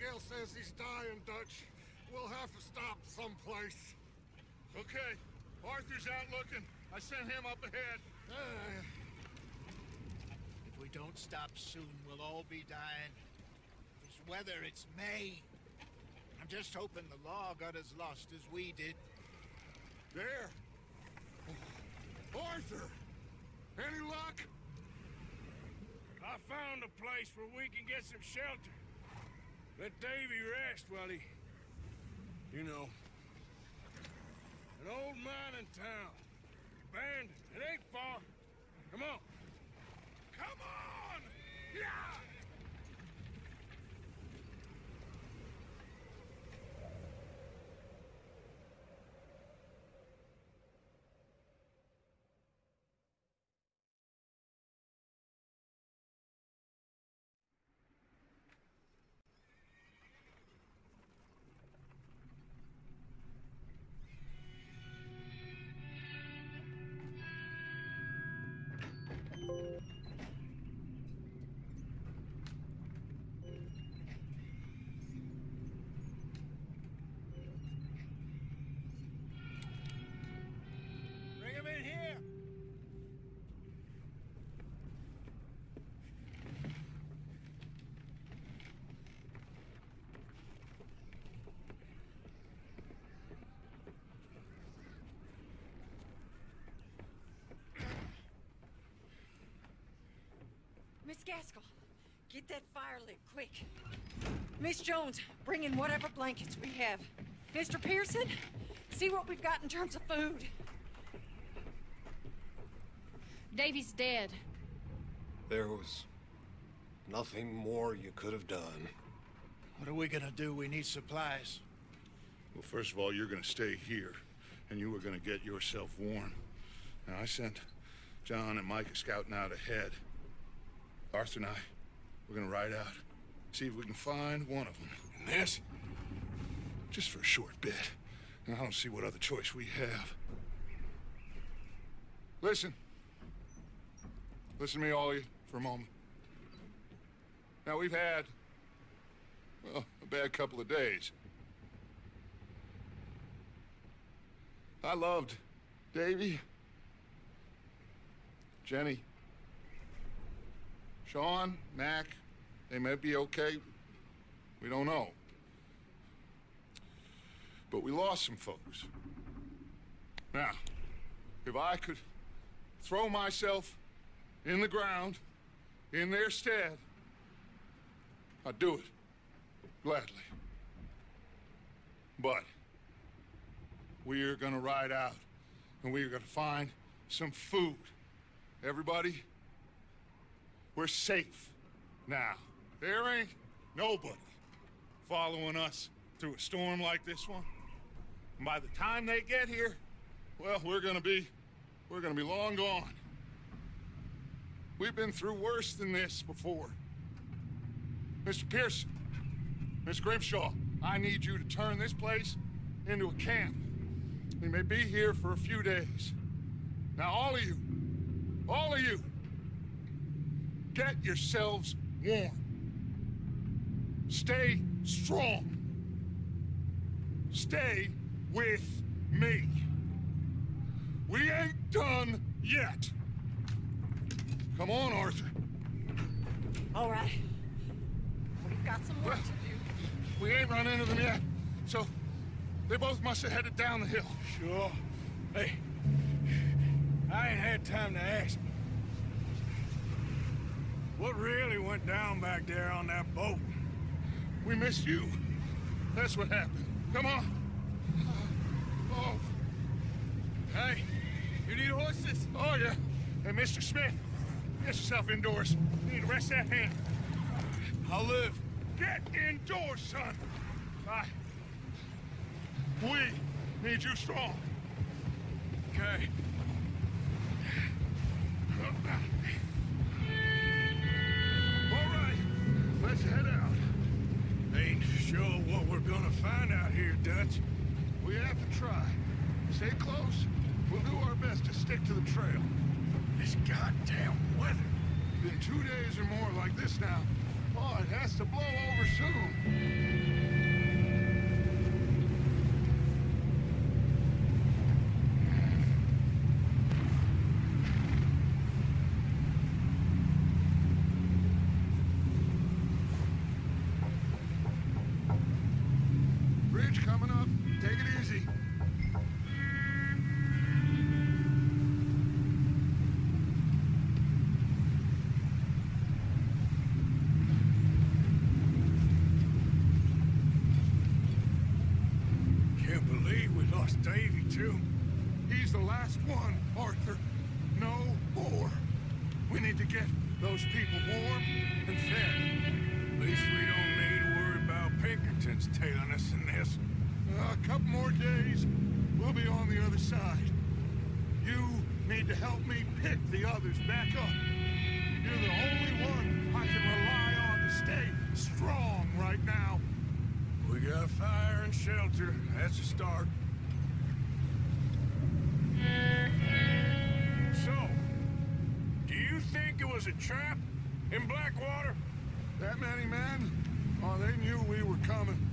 Abigail says he's dying, Dutch. We'll have to stop someplace. Okay. Arthur's out looking. I sent him up ahead. If we don't stop soon, we'll all be dying. This weather, it's May. I'm just hoping the law got as lost as we did. There! Arthur! Any luck? I found a place where we can get some shelter. Let Davy rest while he... You know. An old mining town. Abandoned. It ain't far. Come on. Come on! Yeah! Bring him in here! Miss Gaskell, get that fire lit, quick. Miss Jones, bring in whatever blankets we have. Mr. Pearson, see what we've got in terms of food. Davy's dead. There was nothing more you could have done. What are we gonna do? We need supplies. Well, first of all, you're gonna stay here, and you were gonna get yourself warm. Now, I sent John and Micah scouting out ahead. Arthur and I, we're gonna ride out, see if we can find one of them. And this, just for a short bit. And I don't see what other choice we have. Listen. Listen to me, all of you, for a moment. Now, we've had, well, a bad couple of days. I loved Davy, Jenny, Sean, Mac. They may be okay. We don't know. But we lost some folks. Now, if I could throw myself in the ground, in their stead, I'd do it, gladly. But we're gonna ride out, and we're gonna find some food. Everybody, we're safe now. There ain't nobody following us through a storm like this one. And by the time they get here, well, we're gonna be long gone. We've been through worse than this before. Mr. Pearson, Miss Grimshaw, I need you to turn this place into a camp. We may be here for a few days. Now, all of you, get yourselves warm. Stay strong. Stay with me. We ain't done yet. Come on, Arthur. All right. We've got some work to do. We ain't run into them yet, so they both must have headed down the hill. Sure. Hey, I ain't had time to ask. What really went down back there on that boat? We missed you. That's what happened. Come on. Oh. Hey, you need horses? Oh, yeah. Hey, Mr. Smith, get yourself indoors. You need to rest that hand. I'll live. Get indoors, son. We need you strong. Okay. All right, let's head out. Ain't sure what we're gonna find out here, Dutch. We have to try. Stay close. We'll do our best to stick to the trail. This goddamn weather. Been 2 days or more like this now. Oh, it has to blow over soon. Bridge coming up. Take it easy. Can't believe we lost Davy, too. He's the last one, Arthur. No more. We need to get those people warm and fed. At least we don't need to worry about Pinkertons tailing us in this. A couple more days, we'll be on the other side. You need to help me pick the others back up. You're the only one I can rely on to stay strong right now. We got fire and shelter. That's a start. So, do you think it was a trap in Blackwater? That many men? Oh, they knew we were coming.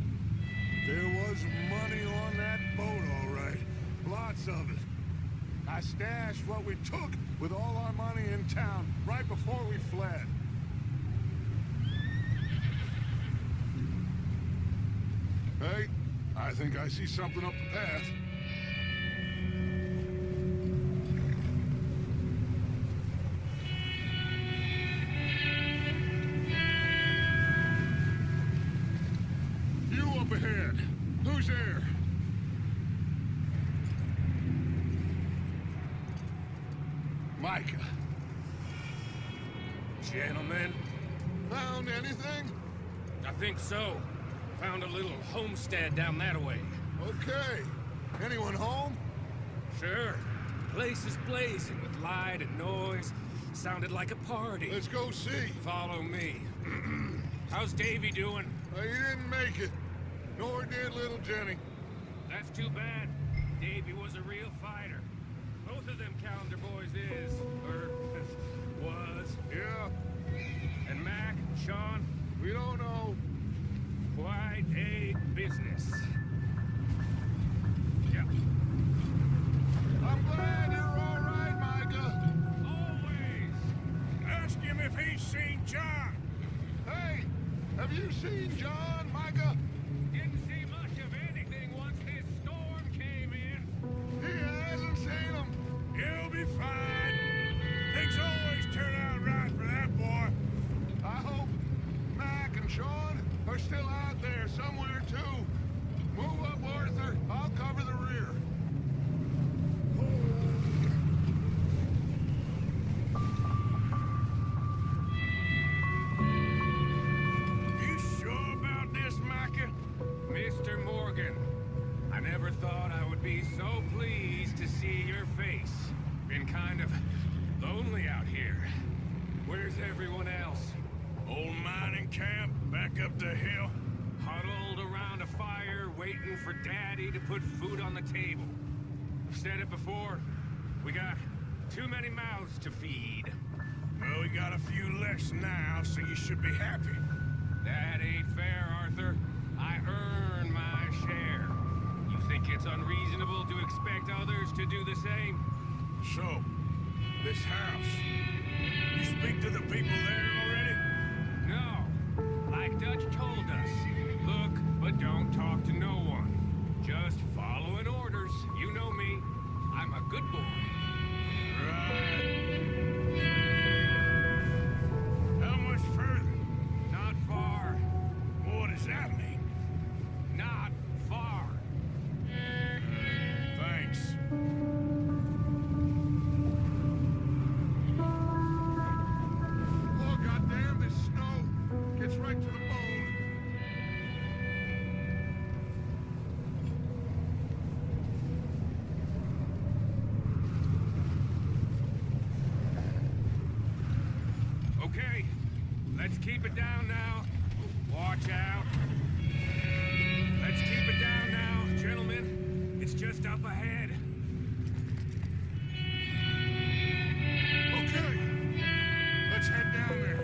There was money on that boat, all right. Lots of it. I stashed what we took with all our money in town right before we fled. Hey, I think I see something up the path. You up ahead. Who's there? Micah. Gentlemen, Found anything? I think so. Found a little homestead down that way. Okay. Anyone home? Sure. Place is blazing with light and noise. Sounded like a party. Let's go see. Follow me. How's Davy doing? He didn't make it. Nor did little Jenny. That's too bad. Davy was a real fighter. Both of them calendar boys is, or was. Yeah, And Mac, Sean, we don't know. quite a business. Yeah. I'm glad you're all right, Micah. Always. Ask him if he's seen John. Hey, have you seen John, Micah? Didn't see much of anything once this storm came in. He hasn't seen him. He'll be fine. Things always turn out right for that boy. I hope Mac and Sean are still out there somewhere, too. Move up, Arthur. I'll cover the rear. You sure about this, Micah? Mr. Morgan, I never thought I would be so pleased to see your face. Been kind of lonely out here. Where's everyone else? Old mining camp back up the hill. Huddled around a fire, waiting for Daddy to put food on the table. I've said it before, we got too many mouths to feed. Well, we got a few less now, so you should be happy. That ain't fair, Arthur. I earn my share. You think it's unreasonable to expect others to do the same? So, this house. You speak to the people there already? No. Like Dutch told us, look, but don't talk to no one. Just following orders. You know me. I'm a good boy. Right. How much further? Not far. What does that mean? Not far. Thanks. Oh, goddamn, this snow gets right to the bone. Okay, let's keep it down now. Watch out. Let's keep it down now, gentlemen. It's just up ahead. Okay, let's head down there.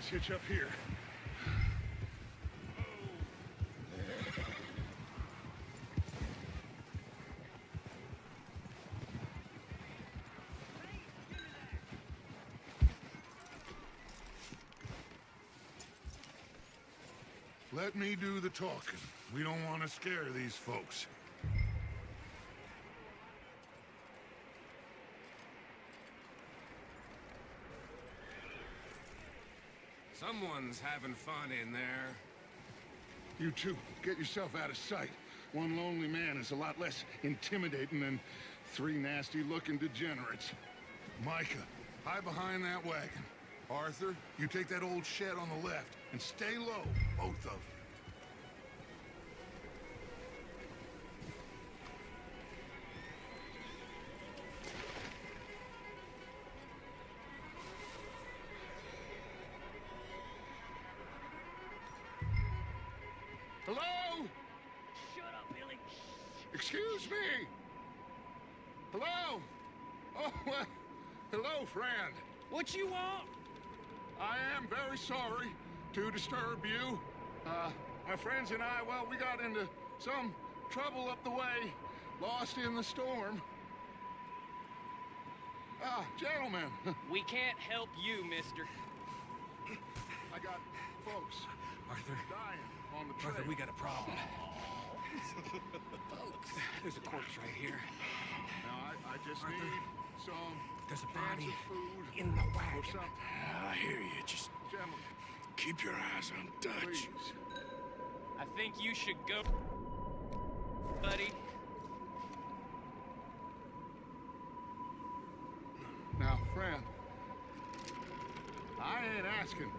Let's hitch up here. Let me do the talking. We don't want to scare these folks. Someone's having fun in there. You two, get yourself out of sight. One lonely man is a lot less intimidating than three nasty-looking degenerates. Micah, hide behind that wagon. Arthur, you take that old shed on the left, and stay low, both of you. Hello? Shut up, Billy. Excuse me? Hello? Oh, well, hello, friend. What you want? I am very sorry to disturb you. My friends and I, well, we got into some trouble up the way, lost in the storm. Gentlemen, We can't help you, mister. I got folks Arthur, dying on the trail. Arthur, we got a problem. Folks, there's a corpse right here. Now, I just Arthur, need some there's a cans body of food in the or wagon. something. I hear you. Just Gentlemen, keep your eyes on Dutch. please. I think you should go, buddy. Now, friend, I ain't asking.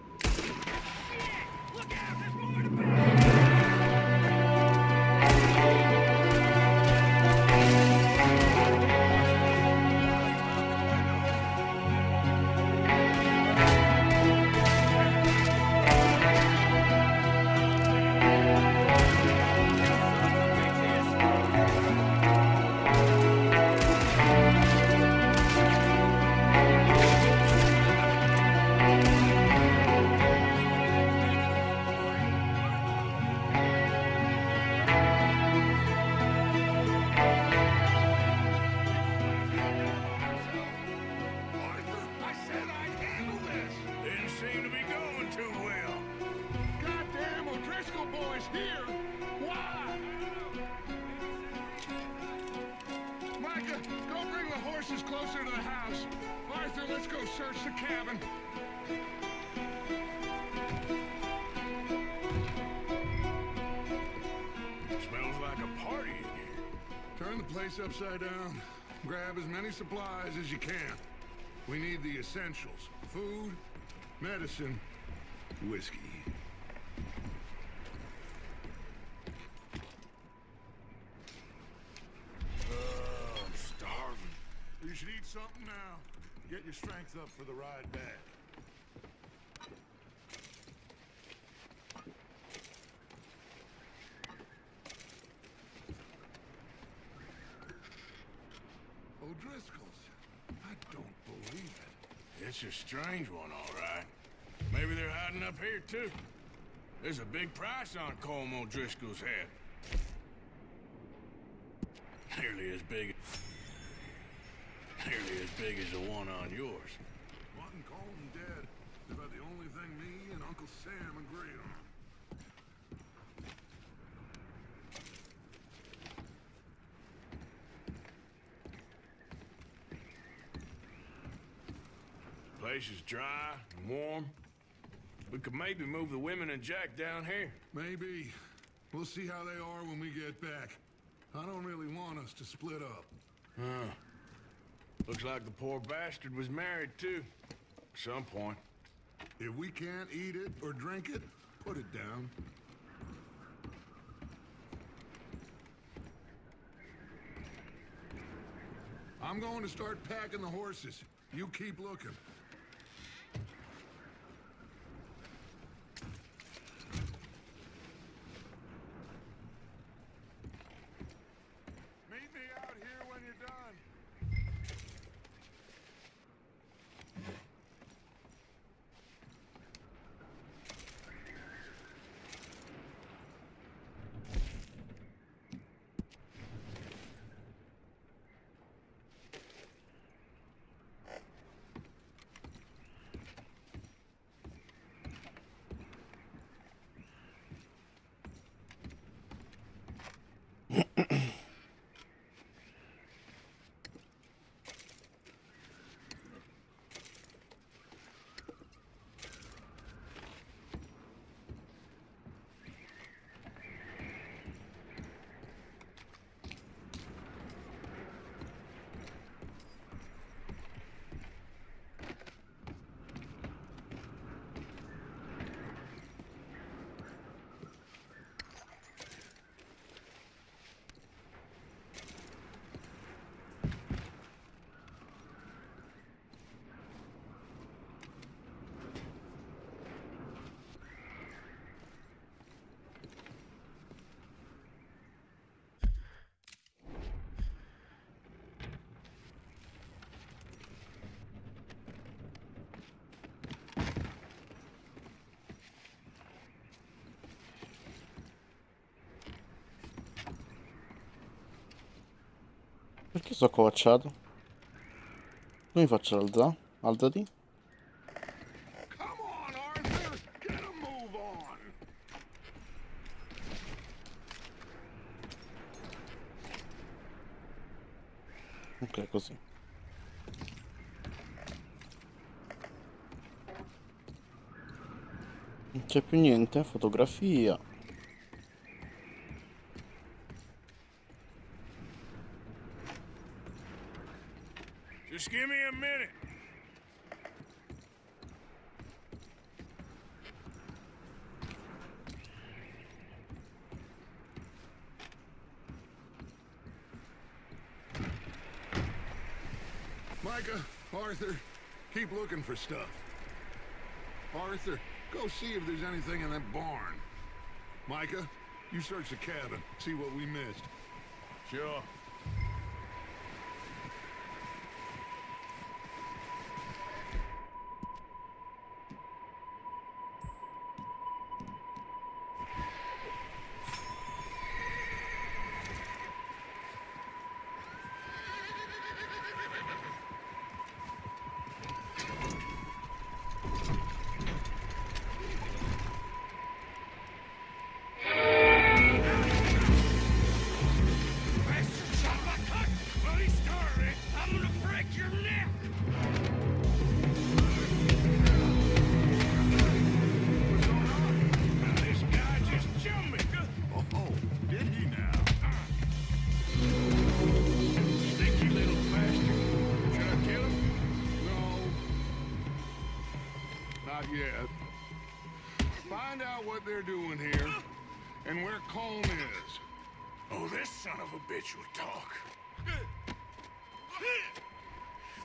Look out, there's more to be! Arthur, I said I'd handle this. Didn't seem to be going too well. Goddamn O'Driscoll boys here. Why? Micah, go bring the horses closer to the house. Arthur, let's go search the cabin. Smells like a party in here. Turn the place upside down. Grab as many supplies as you can. We need the essentials. Food, medicine, whiskey. I'm starving. You should eat something now. Get your strength up for the ride back. O'Driscoll's. I don't believe it. It's a strange one, all right. Maybe they're hiding up here, too. There's a big price on Colm O'Driscoll's head. Nearly as big as the one on yours. Wanting Colm dead is about the only thing me and Uncle Sam agree on. Place is dry and warm. We could maybe move the women and Jack down here. Maybe. We'll see how they are when we get back. I don't really want us to split up. Huh. Looks like the poor bastard was married, too. At some point. If we can't eat it or drink it, put it down. I'm going to start packing the horses. You keep looking. Meet me out here when you're done. Perché sto accovacciato? Come faccio ad alzare? Alzati. Come on, Arthur! Get a move on! Ok, così. Non c'è più niente, fotografia. Just give me a minute. Micah, Arthur, keep looking for stuff. Arthur, go see if there's anything in that barn. Micah, you search the cabin, see what we missed. Sure. Yet. Find out what they're doing here and where Colm is. Oh, this son of a bitch will talk.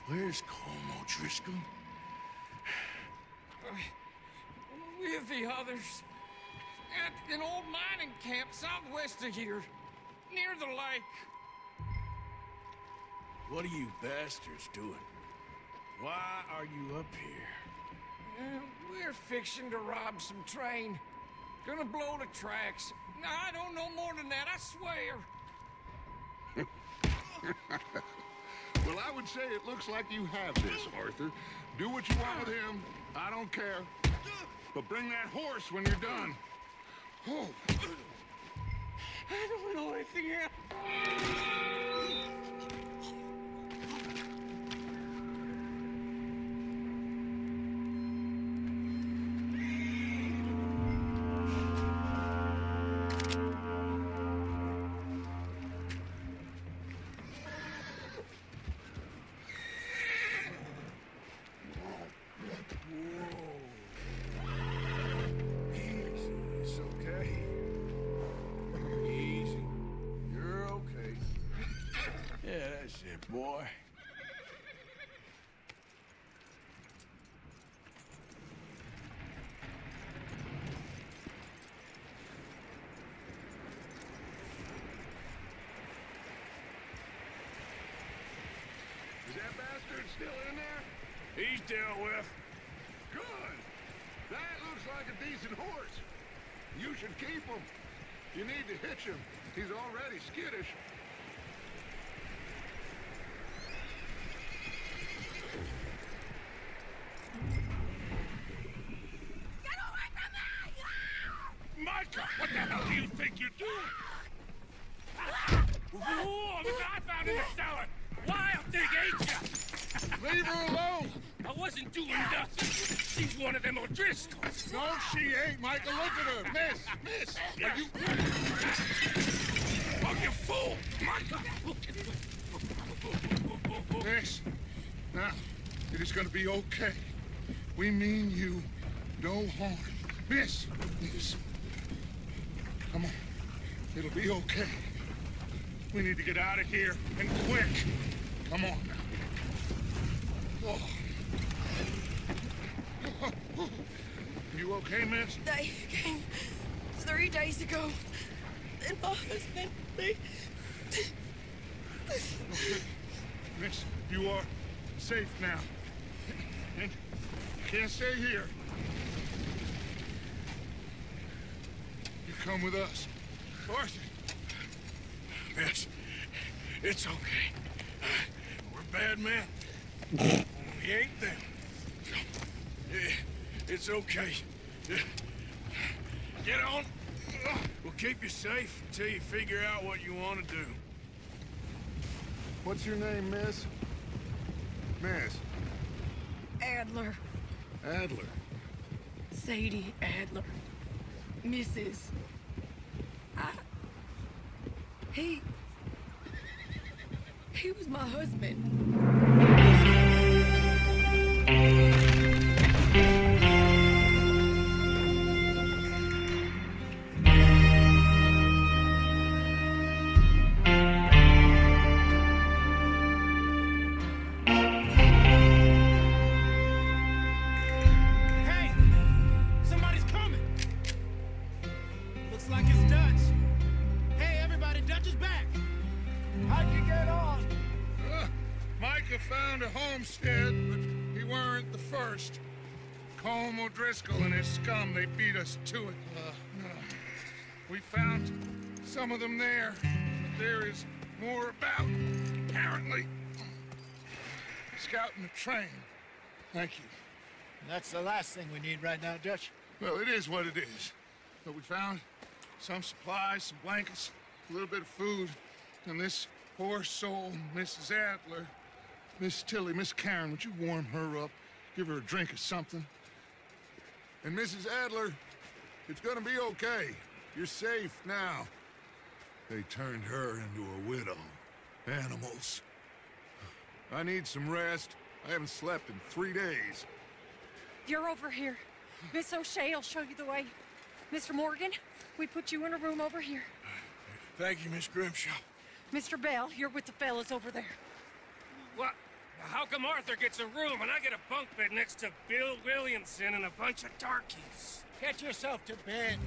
Where's Colm O'Driscoll? With the others. At an old mining camp southwest of here. Near the lake. What are you bastards doing? Why are you up here? We're fixing to rob some train. Gonna blow the tracks. I don't know more than that, I swear. Well, I would say it looks like you have this, Arthur. Do what you want with him. I don't care. But bring that horse when you're done. Oh. I don't know anything else. Boy. Is that bastard still in there? He's dealt with. Good. That looks like a decent horse. You should keep him. You need to hitch him. He's already skittish. Micah, what the hell do you think you're doing? Whoa, look what I found in the cellar! Wild thing, ain't ya? Leave her alone! I wasn't doing nothing. She's one of them O'Driscolls. No, she ain't, Micah. Look at her. Miss. Are you... Oh, you fool! Micah! Miss. Now, it is gonna be okay. We mean you no harm. Miss. Come on. It'll be okay. We need to get out of here, and quick. Come on now. Oh. You okay, miss? They came 3 days ago. And my husband, they... Okay. Miss, you are safe now. And you can't stay here. You come with us. Arthur. Miss, it's okay. bad men. We ain't them. It's okay. Get on. We'll keep you safe until you figure out what you want to do. What's your name, miss? Miss? Adler. Adler. Sadie Adler. Mrs. He was my husband. Hey! Somebody's coming! Looks like it's Dutch. Hey, everybody, Dutch is back! How'd you get on? Micah found a homestead, but he weren't the first. Colm O'Driscoll and his scum, they beat us to it. We found some of them there, but there is more about, apparently. Scouting the train. Thank you. That's the last thing we need right now, Dutch. Well, it is what it is. But we found some supplies, some blankets, a little bit of food, and this poor soul, Mrs. Adler, Miss Tilly, Miss Karen, would you warm her up? Give her a drink or something? And Mrs. Adler, it's gonna be okay. You're safe now. They turned her into a widow. Animals. I need some rest. I haven't slept in 3 days. You're over here. Miss O'Shea will show you the way. Mr. Morgan, we put you in a room over here. Thank you, Miss Grimshaw. Mr. Bell, you're with the fellas over there. What? How come Arthur gets a room and I get a bunk bed next to Bill Williamson and a bunch of darkies? Get yourself to bed.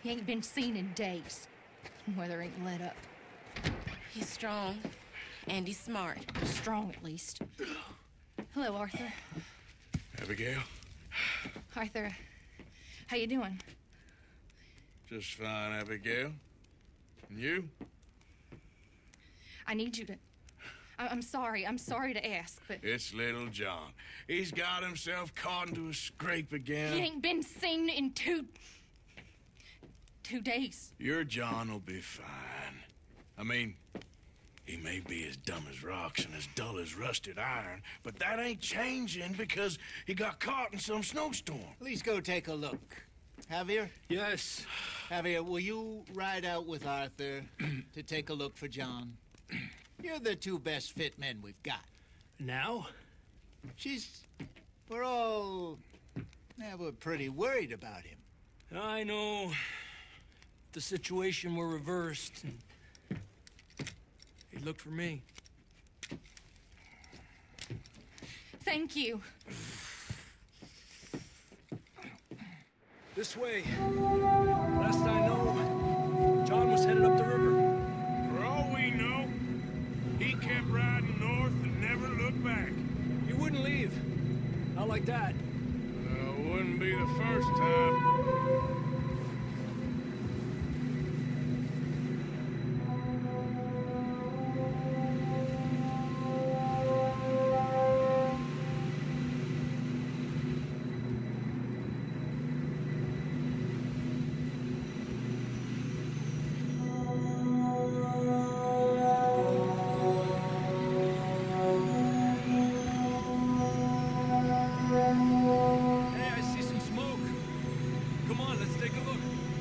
He ain't been seen in days. Weather ain't let up. He's strong, and he's smart. Strong, at least. Hello, Arthur. Abigail? Arthur, how you doing? Just fine, Abigail. And you? I need you to... I'm sorry to ask, but... It's little John. He's got himself caught into a scrape again. He ain't been seen in 2 days. Your John will be fine. I mean, he may be as dumb as rocks and as dull as rusted iron, but that ain't changing because he got caught in some snowstorm. Please go take a look. Javier? Yes. Javier, will you ride out with Arthur to take a look for John? You're the 2 best fit men we've got. Now? We're pretty worried about him. I know. The situation were reversed, and he looked for me. Thank you. This way. Last I know, John was headed up the river. For all we know, he kept riding north and never looked back. He wouldn't leave. Not like that. Wouldn't be the first time.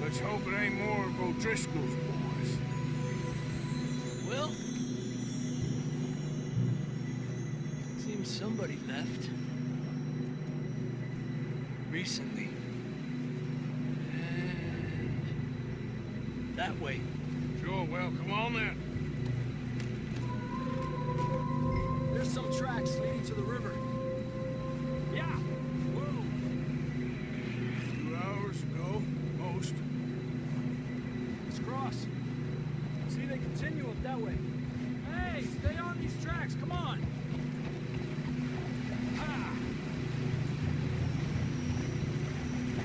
Let's hope it ain't more of O'Driscoll's boys. Well, seems somebody left. Recently. That way. Sure, well, come on then. There's some tracks leading to the river. Yeah. Whoa. 2 hours ago, most. Let's cross. See, they continue up that way. Hey, stay on these tracks. Come on. Ha!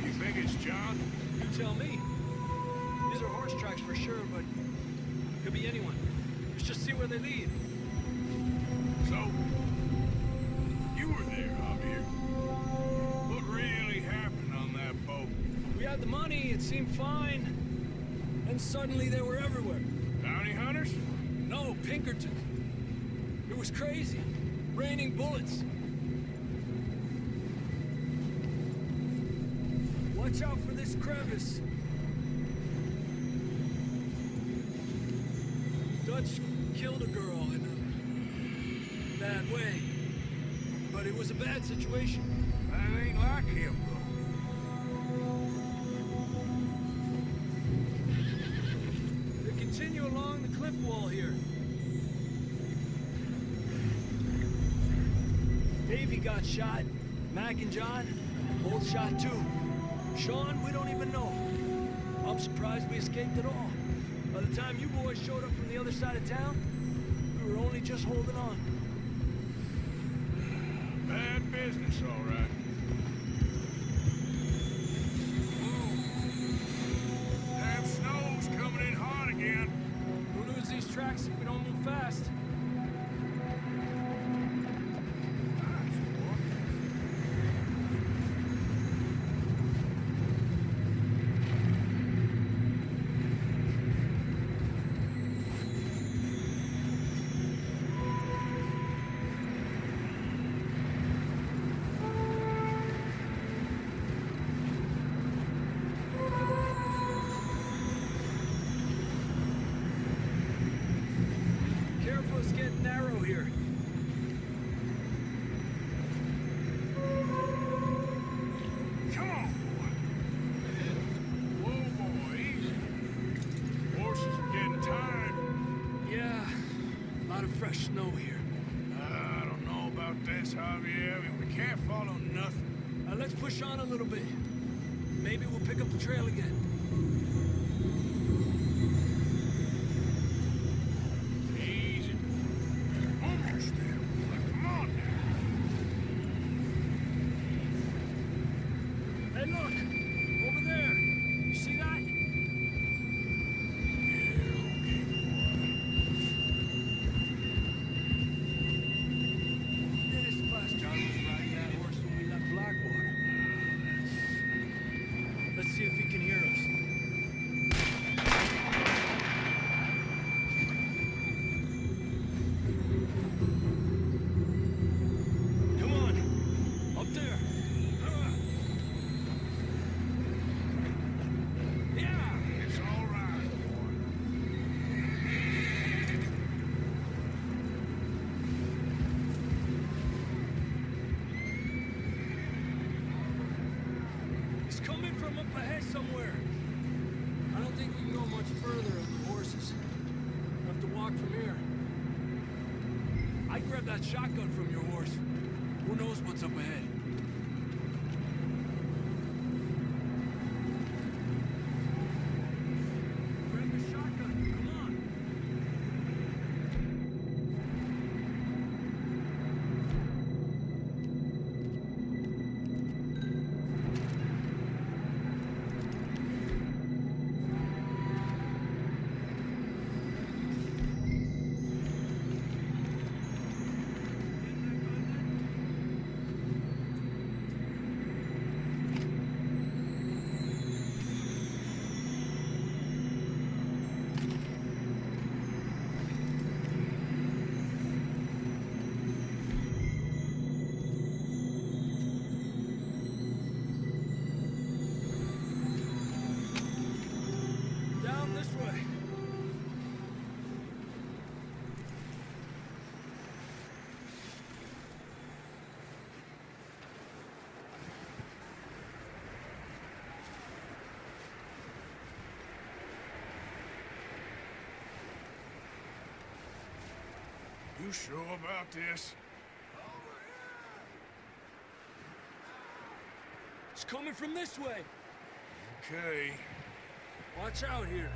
You think it's John? You tell me. These are horse tracks for sure, but could be anyone. Let's just see where they lead. So, you were there, Javier. What really happened on that boat? We had the money, it seemed fine. And suddenly they were everywhere. Bounty hunters? No, Pinkerton. It was crazy. Raining bullets. Watch out for this crevice. Dutch killed a girl in a bad way. But it was a bad situation. That ain't like him, bro. They continue along the cliff wall here. Davey got shot. Mac and John, both shot too. Sean, we don't even know. I'm surprised we escaped at all. By the time you boys showed up from the other side of town, we were only just holding on. Bad business, all right. Whoa. Damn snow's coming in hard again. We'll lose these tracks if we don't move fast. It's getting narrow here. Come on, boy. Whoa, boy, easy. Horses are getting tired. Yeah, a lot of fresh snow here. I don't know about this, Javier. I mean, we can't follow nothing. Let's push on a little bit. Maybe we'll pick up the trail again. See if he can hear us. Come on, up there. Yeah, it's all right, boy. He's coming from up ahead somewhere. I don't think we can go much further on the horses. We'll have to walk from here. I grabbed that shotgun from your horse. Who knows what's up ahead? Grab the shotgun, come on. You sure about this? It's coming from this way. Okay. Watch out here.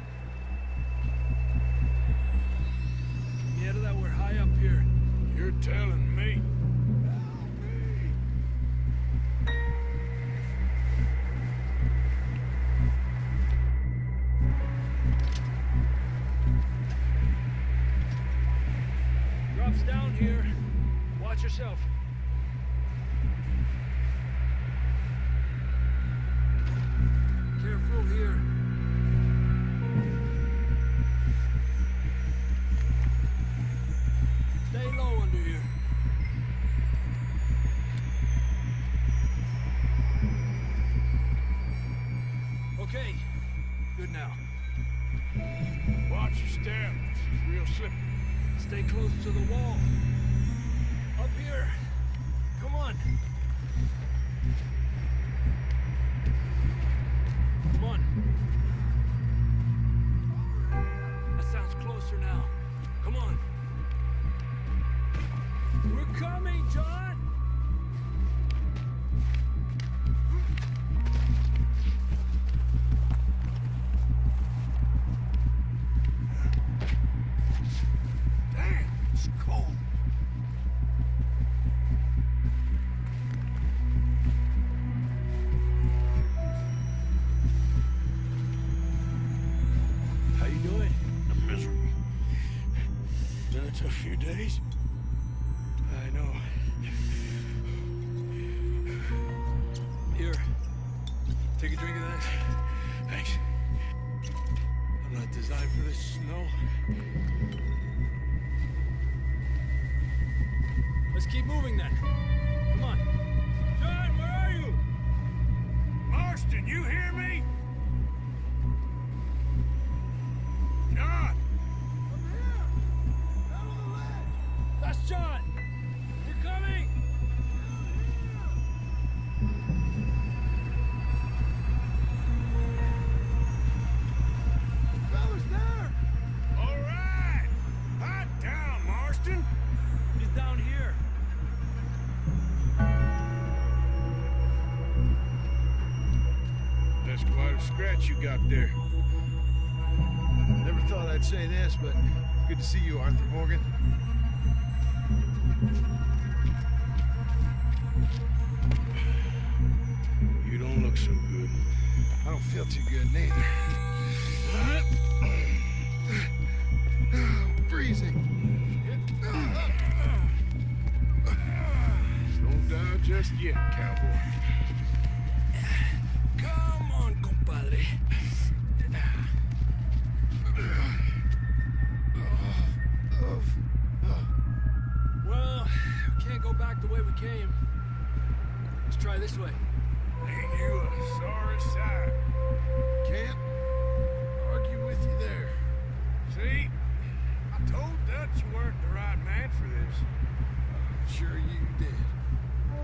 Get out of that, we're high up here. You're telling me. Drops down here. Watch yourself. Careful here. Stay low under here. Okay, good now. Watch your step. This is real slippery. Stay close to the wall. Up here. Come on. Come on. That sounds closer now. Come on. We're coming, John! Damn, it's cold. How you doing? I'm miserable. Been a tough few days. I know. Here. Take a drink of that. Thanks. I'm not designed for this snow. Let's keep moving then. Come on. John, where are you? Marston, you hear me? John! That's John! We're coming! Fella's there! All right! Hot down, Marston! He's down here. That's quite a scratch you got there. Never thought I'd say this, but good to see you, Arthur Morgan. You don't look so good. I don't feel too good, neither. Freezing. Don't die just yet, cowboy. Come on, compadre. Well, we can't go back the way we came. Let's try this way. Ain't you a sorry sight? Can't argue with you there. See? I told Dutch you weren't the right man for this. I'm sure you did.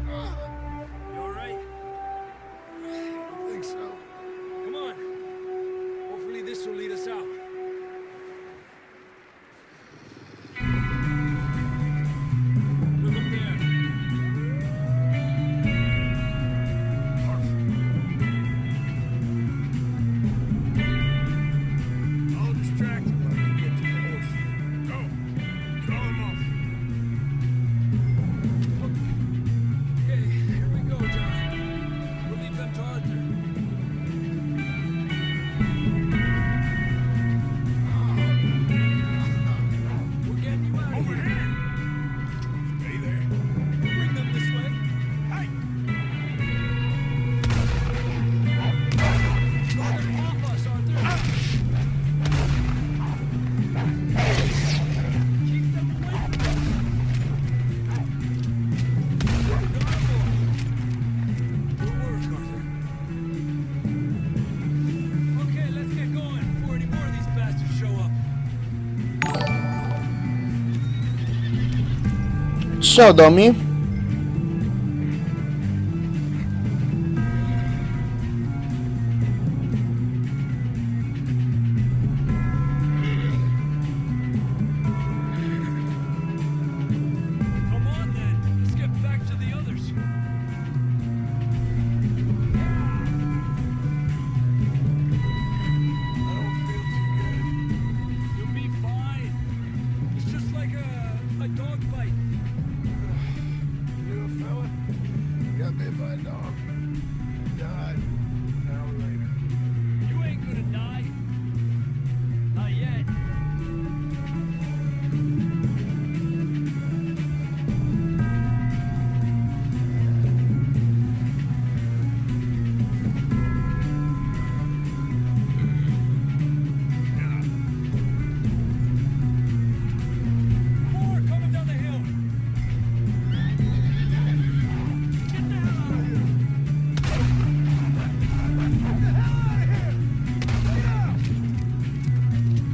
You all right? I don't think so. Come on. Hopefully this will lead us out. Look up there. I'll distract him when we get to the horse. Go. Draw him off. Okay, here we go, John. We'll leave them to Arthur. We're getting you out of Over here. here. Stay there. Bring them this way. Hey! Off us, Arthur. Keep them away from us. Good work, Arthur. Okay, let's get going before any more of these bastards show up. Ciao Domi.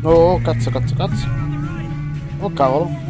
Oh, cazzo, cazzo, cazzo. Oh, cavolo.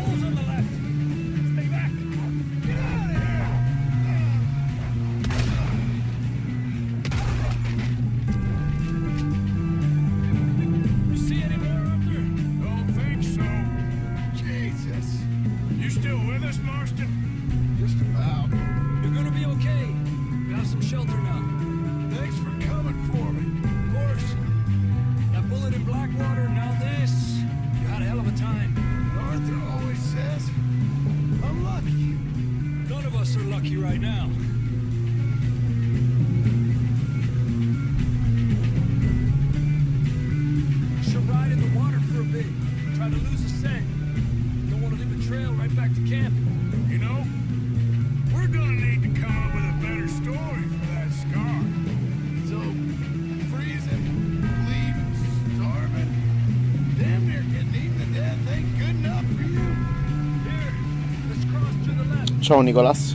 Ciao Nicolas.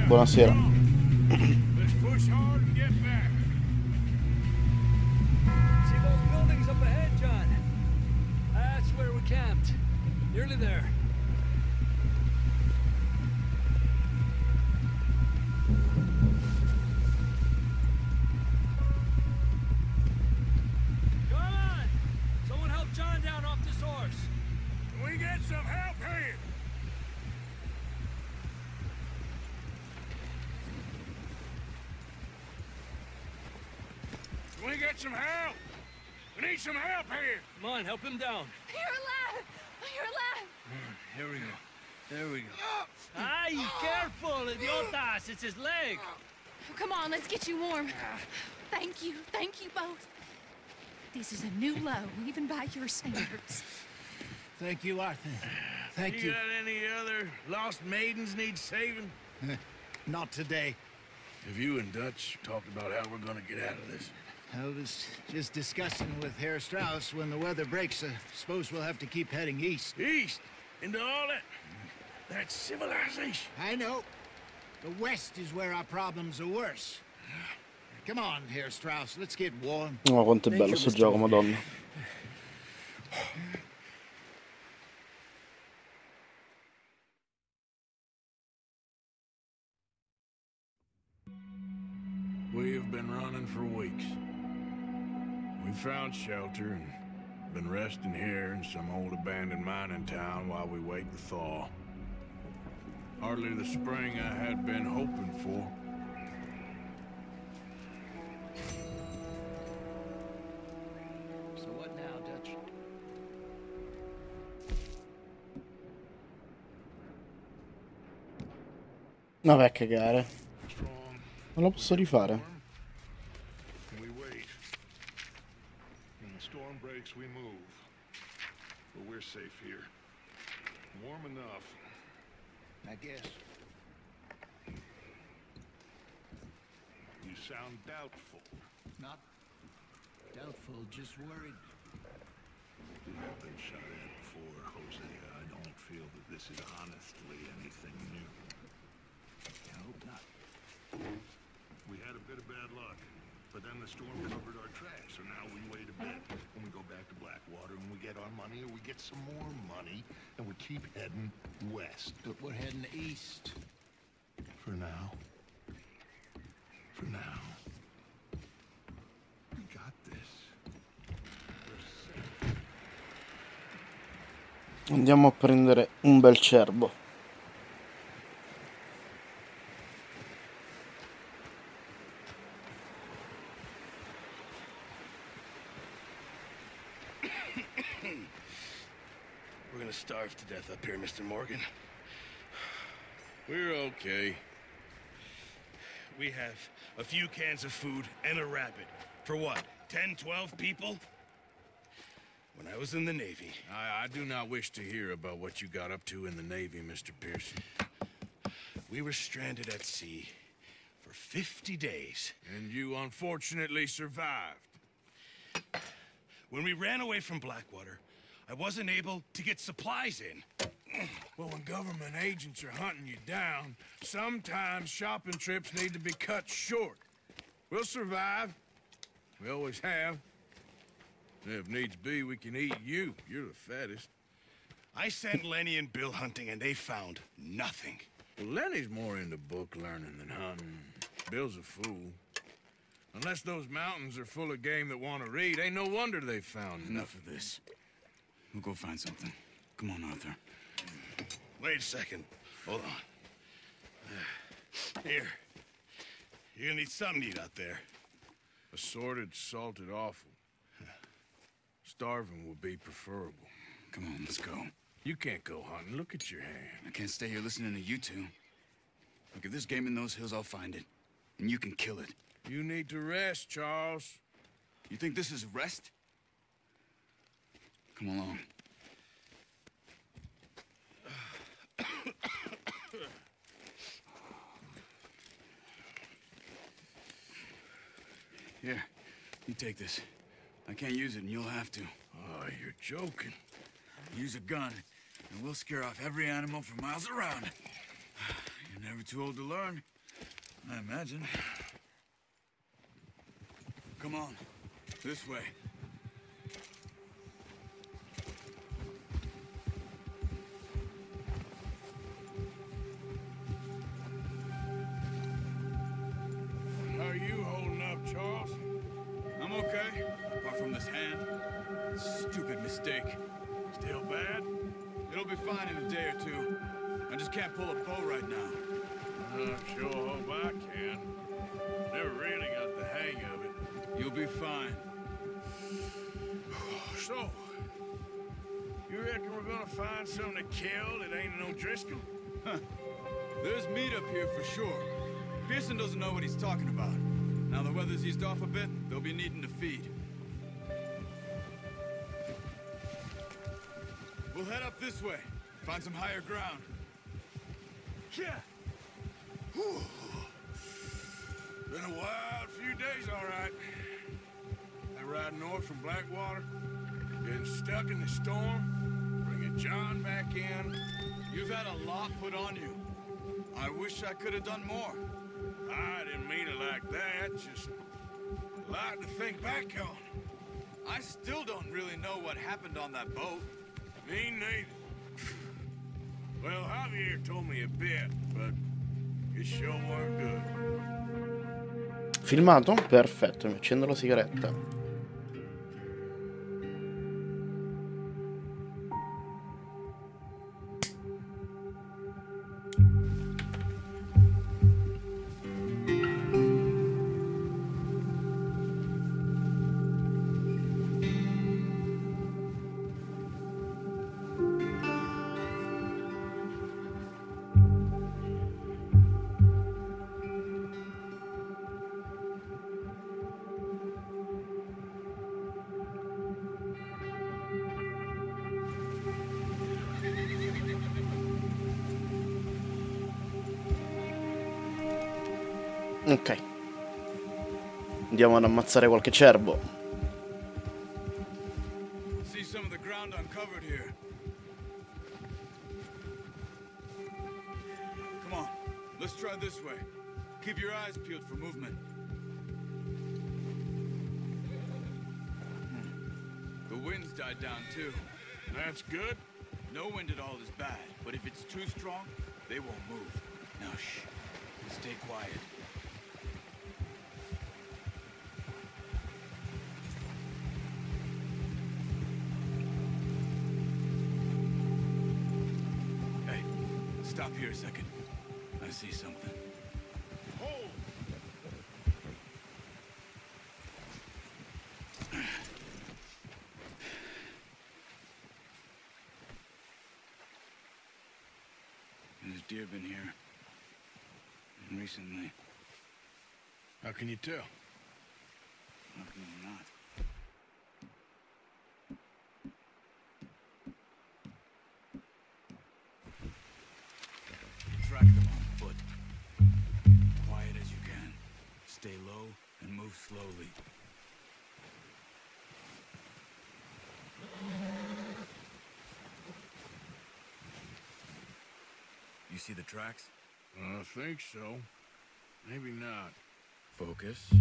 Buonasera. We get some help! We need some help here! Come on, help him down. You're alive! You're alive! Here we go. There we go. Ay, careful, idiotas! It's his leg! Come on, let's get you warm. Thank you both. This is a new low, even by your standards. Thank you, Arthur. Thank you. You got any other lost maidens need saving? Not today. Have you and Dutch talked about how we're gonna get out of this? I was just discussing with Herr Strauss when the weather breaks. I suppose we'll have to keep heading east. East? Into all that... That's civilization. I know. The west is where our problems are worse. Come on, Herr Strauss, let's get warm. Oh, quanto è bello sto gioco, madonna. We have been running for weeks. We found shelter and been resting here in some old abandoned mining town while we wait the thaw. Hardly the spring I had been hoping for. So what now, Dutch? No, vai a cagare. Non lo posso rifare. We wait. When the storm breaks, we move. But we're safe here. Warm enough. I guess. You sound doubtful. Not doubtful, just worried. You have been shot at before, Hosea. I don't feel that this is honestly anything new. I hope not. We had a bit of bad luck, but then the storm covered our tracks, so now we wait a bit, and we go back to Blackwater, and we get our money, or we get some more money, and we keep heading west. But we're heading east. For now. For now. We got this. We're safe. Andiamo a prendere un bel cervo. We're gonna starve to death up here, Mr. Morgan. We're okay. We have a few cans of food and a rabbit. For what, 10, 12 people? When I was in the Navy... I do not wish to hear about what you got up to in the Navy, Mr. Pearson. We were stranded at sea for 50 days. And you unfortunately survived. When we ran away from Blackwater, I wasn't able to get supplies in. Well, when government agents are hunting you down, sometimes shopping trips need to be cut short. We'll survive. We always have. If needs be, we can eat you. You're the fattest. I sent Lenny and Bill hunting, and they found nothing. Well, Lenny's more into book learning than hunting. Bill's a fool. Unless those mountains are full of game that want to read, ain't no wonder they found Enough of this. We'll go find something. Come on, Arthur. Wait a second. Hold on. Here. You're gonna need something to eat out there. Assorted, salted offal. Starving would be preferable. Come on, let's go. You can't go hunting. Look at your hand. I can't stay here listening to you two. Look, if there's game in those hills, I'll find it. And you can kill it. You need to rest, Charles. You think this is rest? Come along. Here, you take this. I can't use it, and you'll have to. Oh, you're joking. Use a gun, and we'll scare off every animal for miles around. You're never too old to learn, I imagine. Come on, this way. How are you holding up, Charles? I'm okay, apart from this hand. Stupid mistake. Still bad? It'll be fine in a day or two. I just can't pull a bow right now. I sure hope I can. Never really got the hang of it. You'll be fine. So, you reckon we're gonna find something to kill that ain't no Driscoll? Huh. There's meat up here for sure. Pearson doesn't know what he's talking about. Now the weather's eased off a bit, they'll be needing to feed. We'll head up this way. Find some higher ground. Yeah. Whew. Been a wild few days, all right. I ride north from Blackwater, getting stuck in the storm, bringing John back in. You've had a lot put on you. I wish I could have done more. I didn't mean it like that, just a lot to think back on. I still don't really know what happened on that boat. Me neither. Well, Javier told me a bit, but it sure weren't good. Filmato? Perfetto, mi accendo la sigaretta. Ok. Andiamo ad ammazzare qualche cervo. See some of the ground uncovered here. Come on, let's try this way. Keep your eyes peeled for movement. The wind's died down too. That's good. No wind at all is bad, but if it's too strong, they won't move. Now shh, stay quiet. Stop here a second. I see something. Hold! There's deer been here. Recently. How can you tell? How can you not? Track them on foot. Quiet as you can. Stay low and move slowly. You see the tracks? I think so. Maybe not. Focus.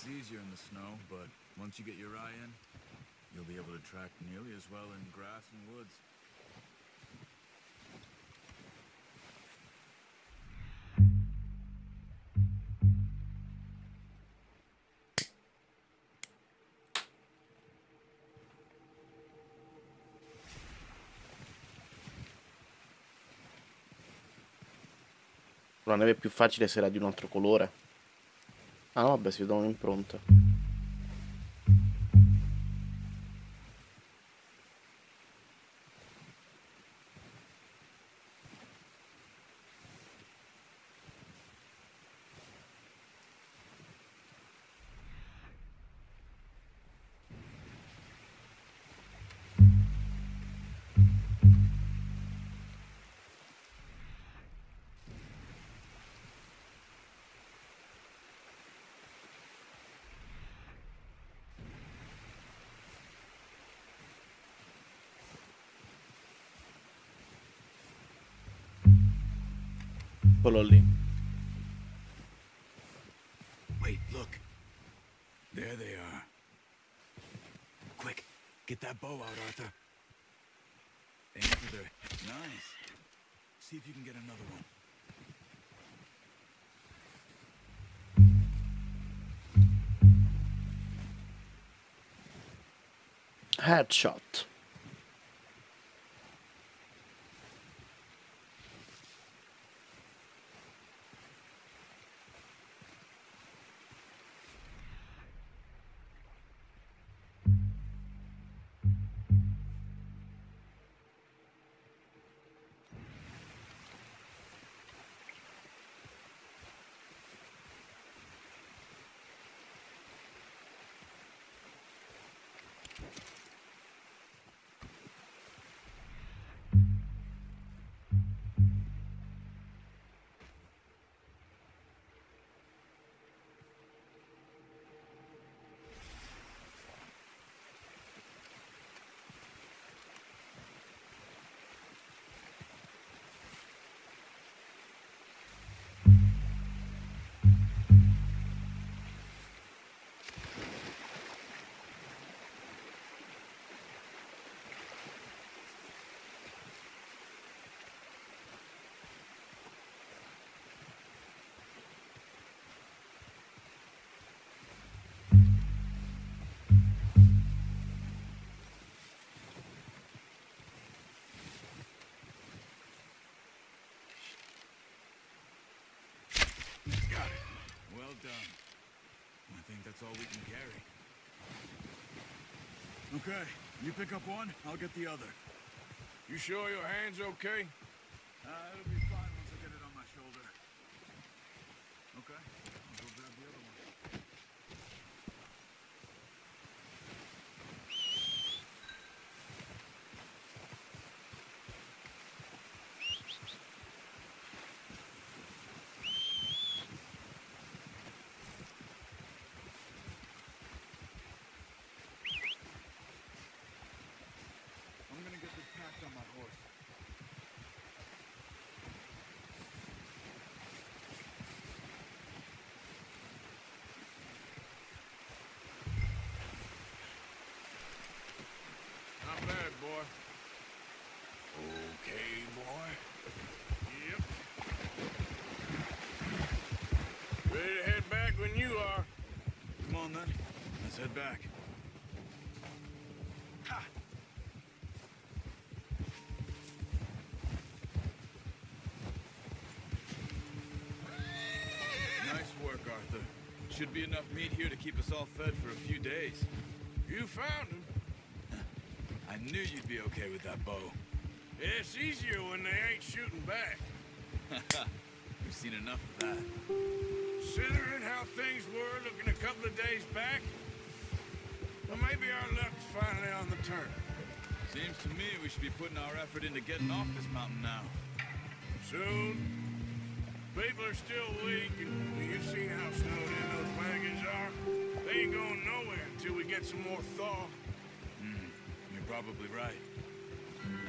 easier in the snow, but once you get your eye in, you'll be able to track nearly as well in grass and woods. La neve è più facile se era di un altro colore. Ah no, vabbè, si vedono impronte. Quello lì. Wait, look. There they are. Quick, get that bow out, Arthur. Aim for their... Nice. See if you can get another one. Headshot. Well done. I think that's all we can carry. Okay, you pick up one, I'll get the other. You sure your hand's okay? It'll be fine once I get it on my shoulder. Okay, I'll go grab the other one. I'm gonna get this packed on my horse. Not bad, boy. Okay, boy. Yep. Ready to head back when you are. Come on then, let's head back. Ha! Nice work, Arthur. Should be enough meat here to keep us all fed for a few days. You found him. I knew you'd be okay with that bow. It's easier when they ain't shooting back. We've seen enough of that. Considering how things were looking a couple of days back, well, maybe our luck's finally on the turn. Seems to me we should be putting our effort into getting off this mountain now. Soon. People are still weak, and you've seen how snowed in those wagons are. They ain't going nowhere until we get some more thaw. You're probably right.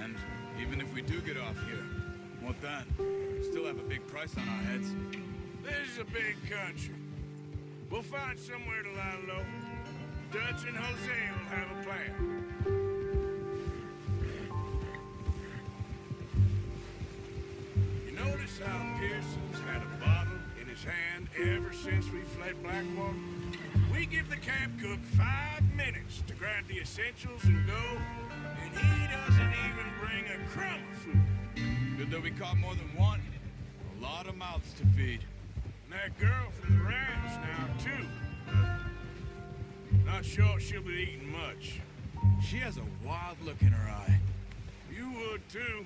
And even if we do get off here, what then? We still have a big price on our heads. This is a big country. We'll find somewhere to lie low. Dutch and Jose will have a plan. You notice how Pearson's had a bottle in his hand ever since we fled Blackwater? We give the camp cook 5 minutes to grab the essentials and go, and he doesn't even bring a crumb of food. Good that we caught more than one. A lot of mouths to feed. And that girl from the ranch now, too. Not sure she'll be eating much. She has a wild look in her eye. You would, too.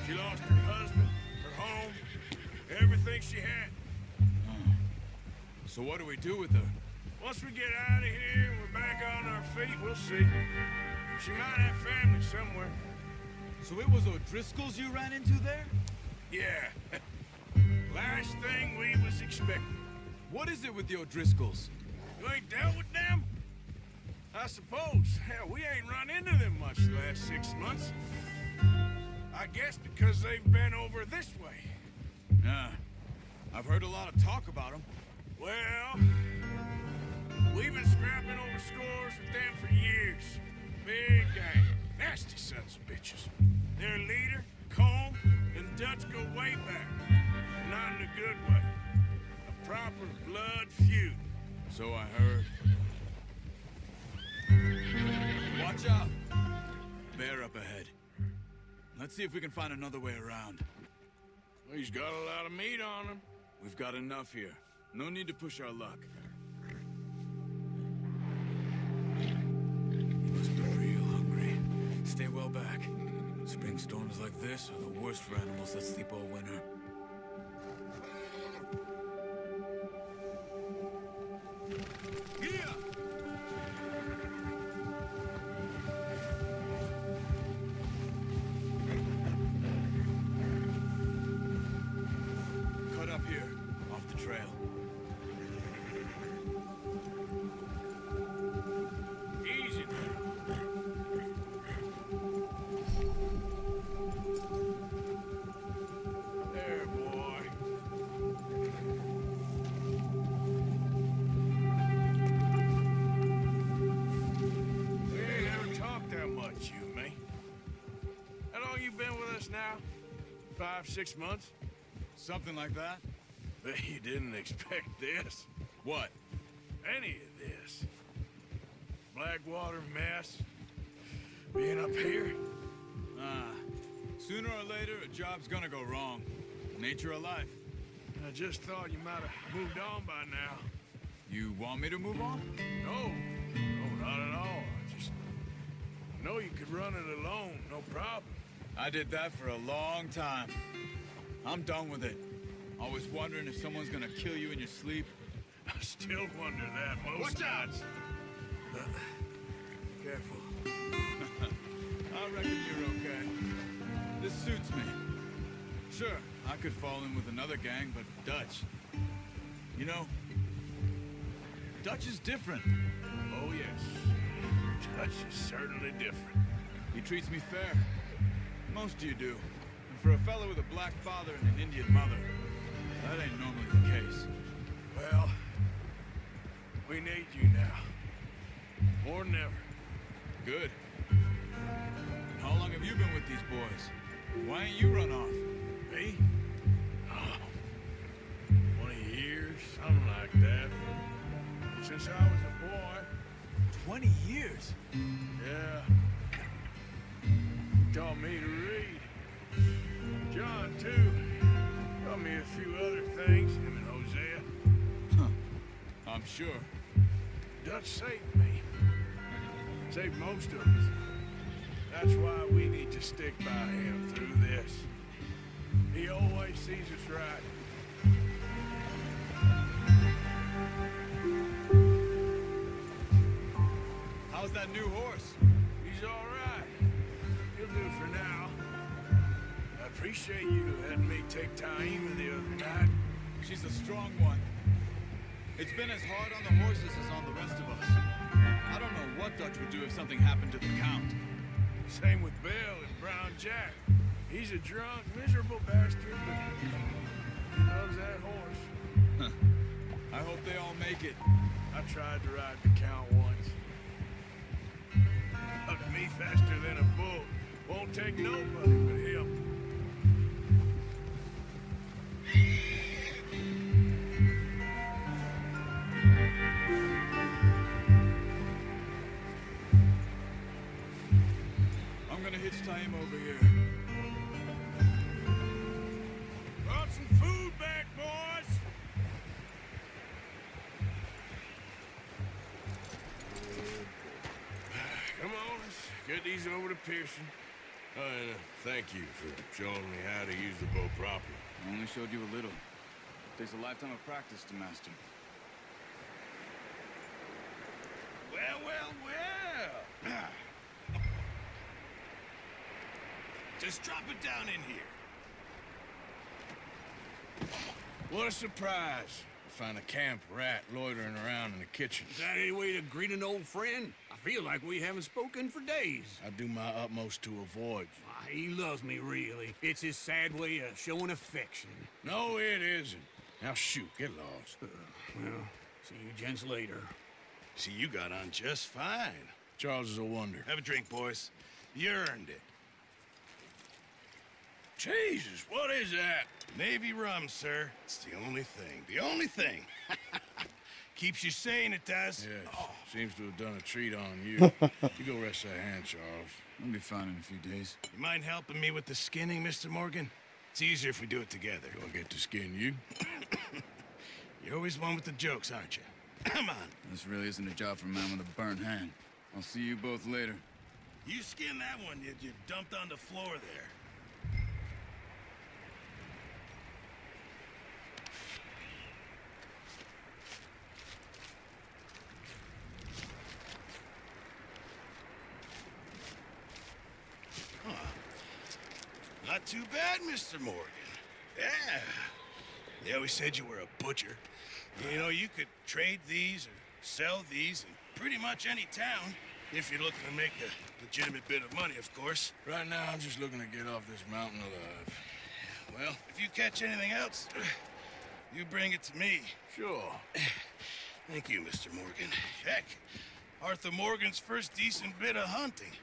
She lost her husband, her home, everything she had. So what do we do with her? Once we get out of here and we're back on our feet, we'll see. She might have family somewhere. So it was O'Driscoll's you ran into there? Yeah. Last thing we was expecting. What is it with the O'Driscolls? You ain't dealt with them? I suppose. Hell, we ain't run into them much the last 6 months. I guess because they've been over this way. Yeah. I've heard a lot of talk about them. Well, we've been scrapping over scores with them for years. Big gang. Nasty sons of bitches. Their leader, Combe, and Dutch go way back. Not in a good way. A proper blood feud. So I heard. Watch out! Bear up ahead. Let's see if we can find another way around. He's got a lot of meat on him. We've got enough here. No need to push our luck. He must be real hungry. Stay well back. Spring storms like this are the worst for animals that sleep all winter. Yeah! Cut up here, off the trail. Easy now. There, boy. We ain't ever talked that much, you and me. How long you been with us now? 5, 6 months? Something like that? Bet you didn't expect this. What? Any of this. Blackwater mess. Being up here. Sooner or later, a job's gonna go wrong. Nature of life. I just thought you might have moved on by now. You want me to move on? No. No, not at all. I just know you could run it alone, no problem. I did that for a long time. I'm done with it. Always wondering if someone's gonna kill you in your sleep. I still wonder that most Watch out! nights. Careful. I reckon you're okay. This suits me. Sure, I could fall in with another gang, but Dutch... You know, Dutch is different. Oh, yes. Dutch is certainly different. He treats me fair. Most of you do. And for a fellow with a black father and an Indian mother, that ain't normally the case. Well, we need you now. More than ever. Good. And how long have you been with these boys? Why ain't you run off? Me? Oh, 20 years, something like that. Since I was a boy. 20 years? Yeah. Taught me to read. John, too. Taught me a few other things, him and Hosea. Huh. I'm sure. Dutch saved me. Saved most of us. That's why we need to stick by him through this. He always sees us right. How's that new horse? He's all right. He'll do for now. I appreciate you letting me take Taima the other night. She's a strong one. It's been as hard on the horses as on the rest of us. I don't know what Dutch would do if something happened to the Count. Same with Bill and Brown Jack. He's a drunk, miserable bastard, but he loves that horse. Huh. I hope they all make it. I tried to ride the Count once. Hugged me faster than a bull. Won't take nobody but him. I'm gonna hitch time over here. Brought some food back, boys! Come on, let's get these over to Pearson. Oh, and thank you for showing me how to use the bow properly. I only showed you a little. Takes a lifetime of practice to master. Well, well, well! Just drop it down in here. What a surprise. Find a camp rat loitering around in the kitchen. Is that any way to greet an old friend? I feel like we haven't spoken for days. I do my utmost to avoid you. He loves me, really. It's his sad way of showing affection. No, it isn't. Now shoot, get lost. Well, see you gents later. See, you got on just fine. Charles is a wonder. Have a drink, boys. You earned it. Jesus, what is that? Navy rum, sir. It's the only thing. The only thing. Keeps you sane, it does. Yes. Oh. Seems to have done a treat on you. You go rest that hand, Charles. I'll be fine in a few days. You mind helping me with the skinning, Mr. Morgan? It's easier if we do it together. Do I get to skin you? You're always one with the jokes, aren't you? Come on. This really isn't a job for a man with a burnt hand. I'll see you both later. You skin that one you dumped on the floor there. Not too bad, Mr. Morgan. Yeah. They always said you were a butcher. You know, you could trade these or sell these in pretty much any town, if you're looking to make a legitimate bit of money, of course. Right now, I'm just looking to get off this mountain alive. Well, if you catch anything else, you bring it to me. Sure. Thank you, Mr. Morgan. Heck, Arthur Morgan's first decent bit of hunting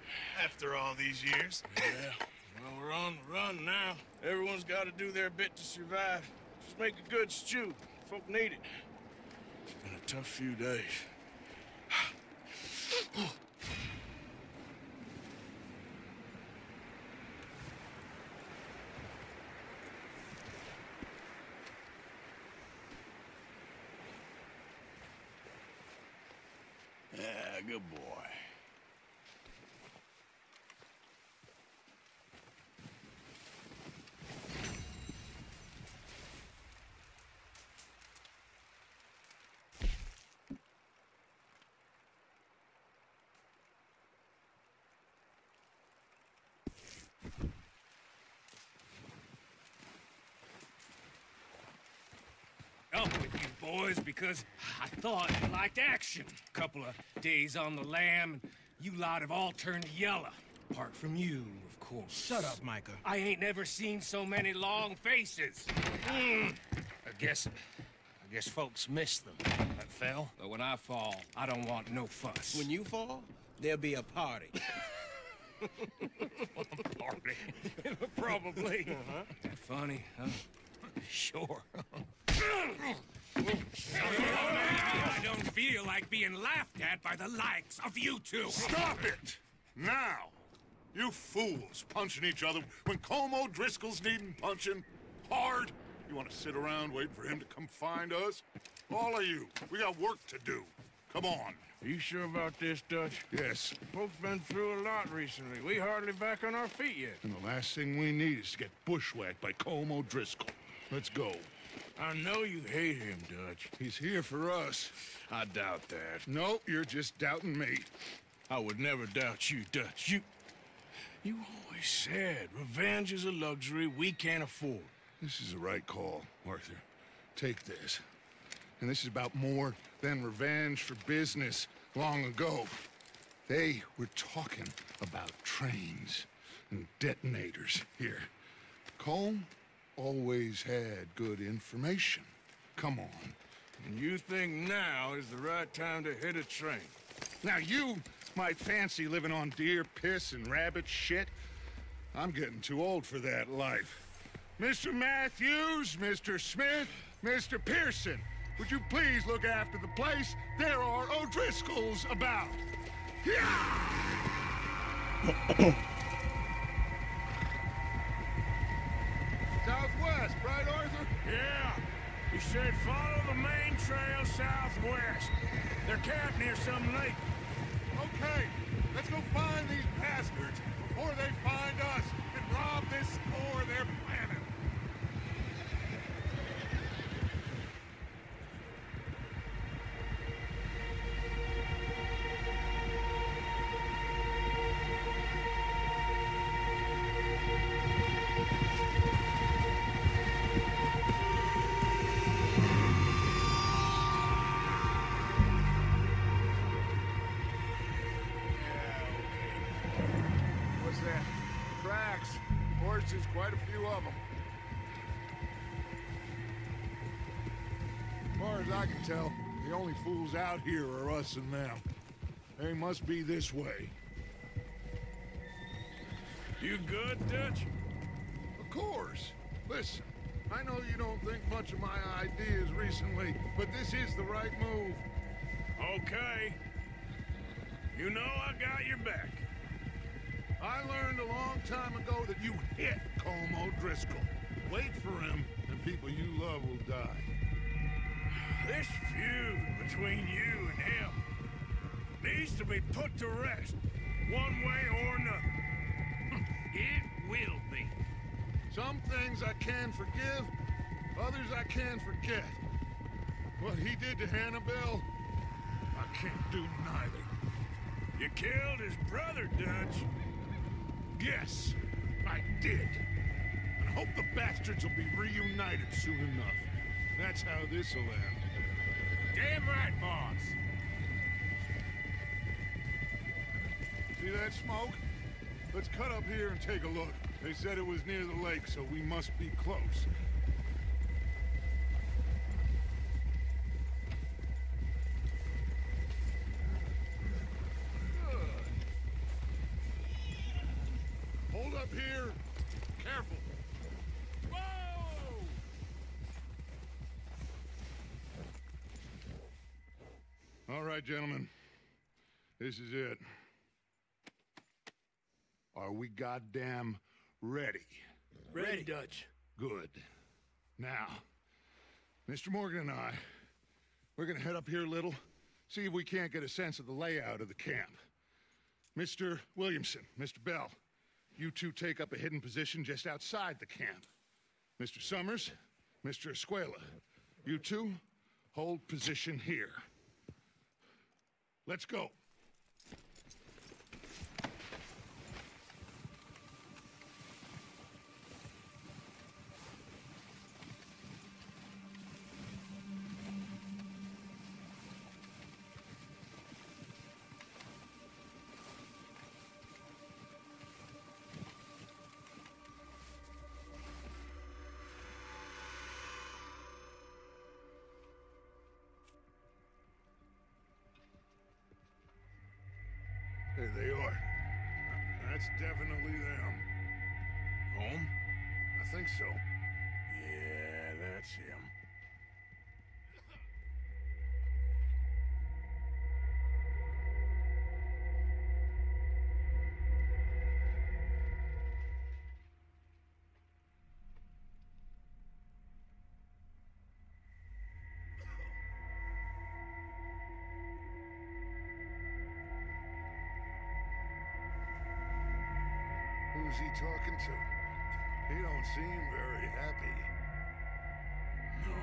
after all these years. Yeah. Well, we're on the run now. Everyone's got to do their bit to survive. Just make a good stew. Folk need it. It's been a tough few days. Yeah, good boy. Up with you boys because I thought you liked action. Couple of days on the lam, and you lot have all turned yellow. Apart from you, of course. Shut up, Micah. I ain't never seen so many long faces. I guess folks miss them. That fell. But when I fall, I don't want no fuss. When you fall, there'll be a party. Party? Probably. That funny, huh? Sure. I don't feel like being laughed at by the likes of you two. Stop it! Now! You fools punching each other when Colm O'Driscoll's needing punching hard. You want to sit around waiting for him to come find us? All of you, we got work to do. Come on. Are you sure about this, Dutch? Yes. Folks been through a lot recently. We hardly back on our feet yet. And the last thing we need is to get bushwhacked by Colm O'Driscoll. Let's go. I know you hate him, Dutch. He's here for us. I doubt that. No, you're just doubting me. I would never doubt you, Dutch. You always said revenge is a luxury we can't afford. This is the right call, Arthur. Take this. And this is about more than revenge for business long ago. They were talking about trains and detonators here. Colm always had good information. Come on. And you think now is the right time to hit a train? Now you might fancy living on deer piss and rabbit shit. I'm getting too old for that life. Mr. Matthews, Mr. Smith, Mr. Pearson, would you please look after the place? There are O'Driscolls about. Yeah! Southwest, right, Arthur? Yeah. He said follow the main trail southwest. They're camped near some lake. Okay, let's go find these bastards before they find us and rob this store they're planning. Horses, quite a few of them. As far as I can tell, the only fools out here are us and them. They must be this way. You good, Dutch? Of course. Listen, I know you don't think much of my ideas recently, but this is the right move. Okay. You know I got your back. I learned a long time ago that you hit Colm O'Driscoll. Wait for him, and people you love will die. This feud between you and him needs to be put to rest, one way or another. It will be. Some things I can forgive, others I can forget. What he did to Hannibal, I can't do neither. You killed his brother, Dutch. Yes, I did. And I hope the bastards will be reunited soon enough. That's how this'll end. Damn right, boss. See that smoke? Let's cut up here and take a look. They said it was near the lake, so we must be close. Hold up here. Careful. Whoa! All right, gentlemen. This is it. Are we goddamn ready? Ready, Dutch. Good. Now, Mr. Morgan and I, we're gonna head up here a little, see if we can't get a sense of the layout of the camp. Mr. Williamson, Mr. Bell, you two take up a hidden position just outside the camp. Mr. Summers, Mr. Escuela, you two hold position here. Let's go. There they are. That's definitely them. Home? I think so. Yeah, that's him. Who's he talking to? He don't seem very happy. No.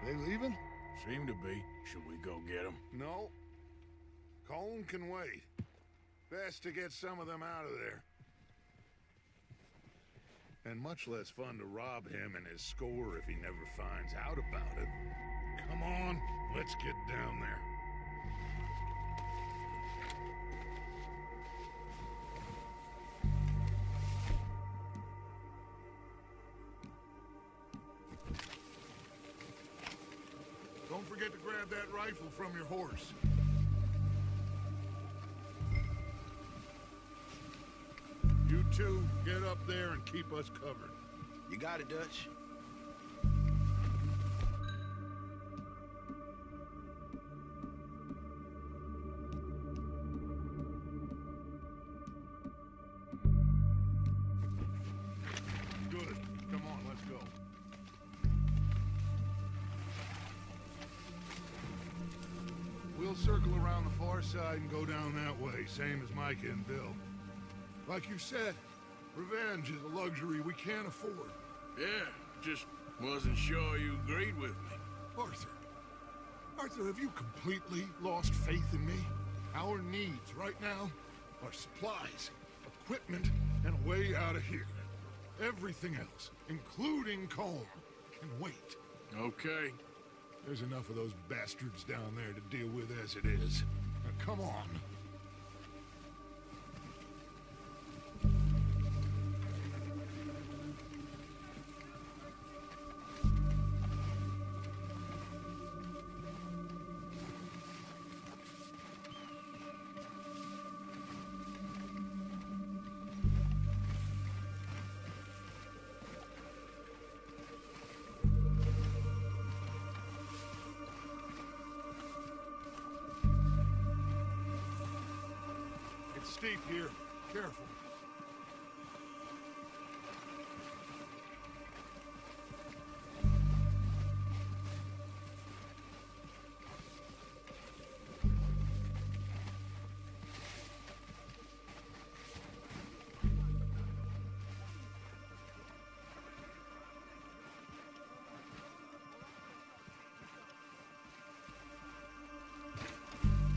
They leaving? Seem to be. Should we go get them? No. Colm can wait. Best to get some of them out of there. And much less fun to rob him and his score if he never finds out about it. Come on, let's get down there. Don't forget to grab that rifle from your horse. You two, get up there and keep us covered. You got it, Dutch. Good. Come on, let's go. We'll circle around the far side and go down that way, same as Micah and Bill. Like you said, revenge is a luxury we can't afford. Yeah, just wasn't sure you agreed with me. Arthur, have you completely lost faith in me? Our needs right now are supplies, equipment, and a way out of here. Everything else, including Colm, can wait. Okay. There's enough of those bastards down there to deal with as it is. Now, come on. It's steep here. Careful.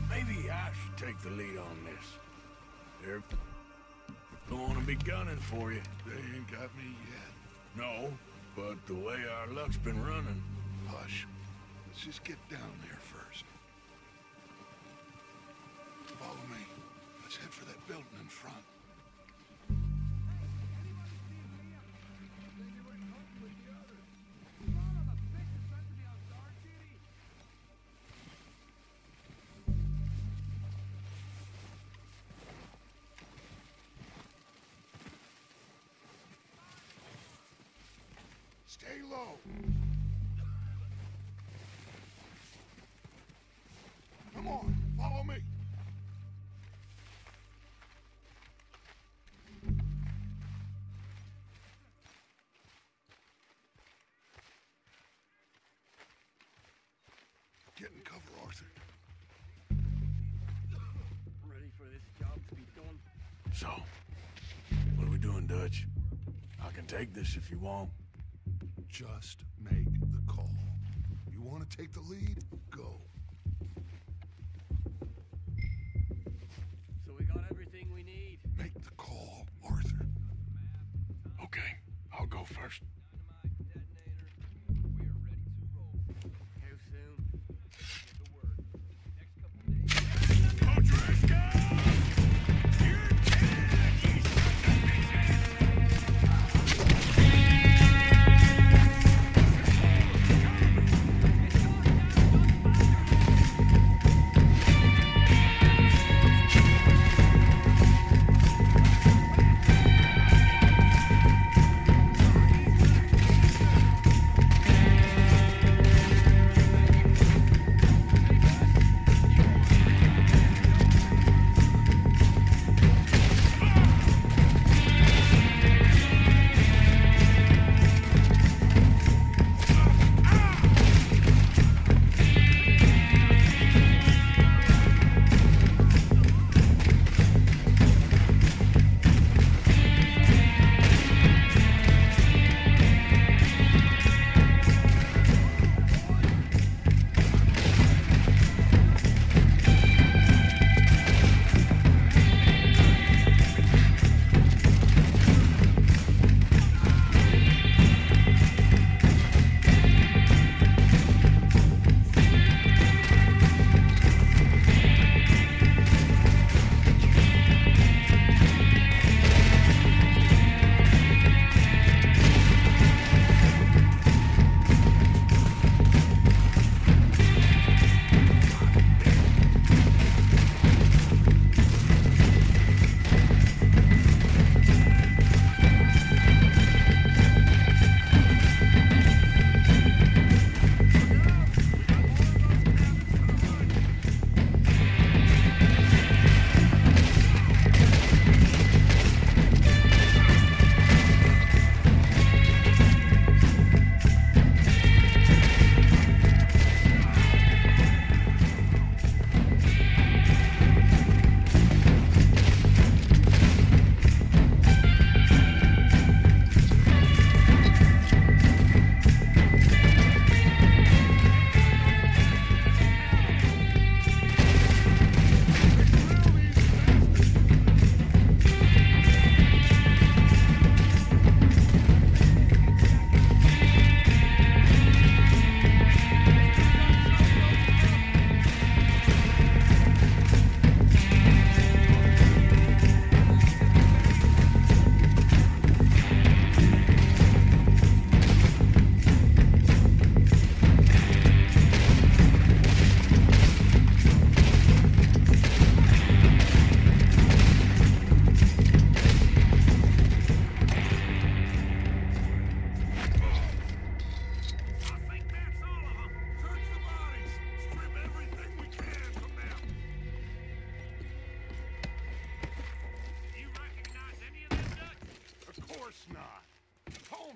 Maybe I should take the lead on this. They're going to be gunning for you. They ain't got me yet. No, but the way our luck's been running. Hush. Let's just get down there first. Follow me. Let's head for that building in front. Stay low. Come on, follow me. Get in cover, Arthur. Ready for this job to be done? So, what are we doing, Dutch? I can take this if you want. Just make the call. You want to take the lead? Go. So we got everything we need. Make the call, Arthur. Okay, I'll go first. How soon?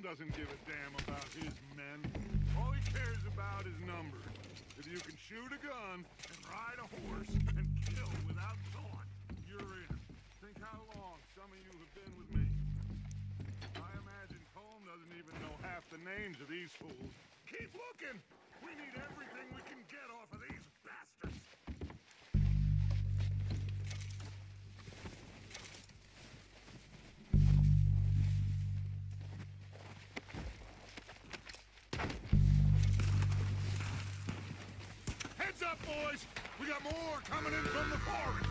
doesn't give a damn about his men. All he cares about is numbers. If you can shoot a gun and ride a horse and kill without thought, you're in. Think how long some of you have been with me. I imagine Colm doesn't even know half the names of these fools. Keep looking! We need everything we can get off of these bastards! Heads up, boys! We got more coming in from the forest!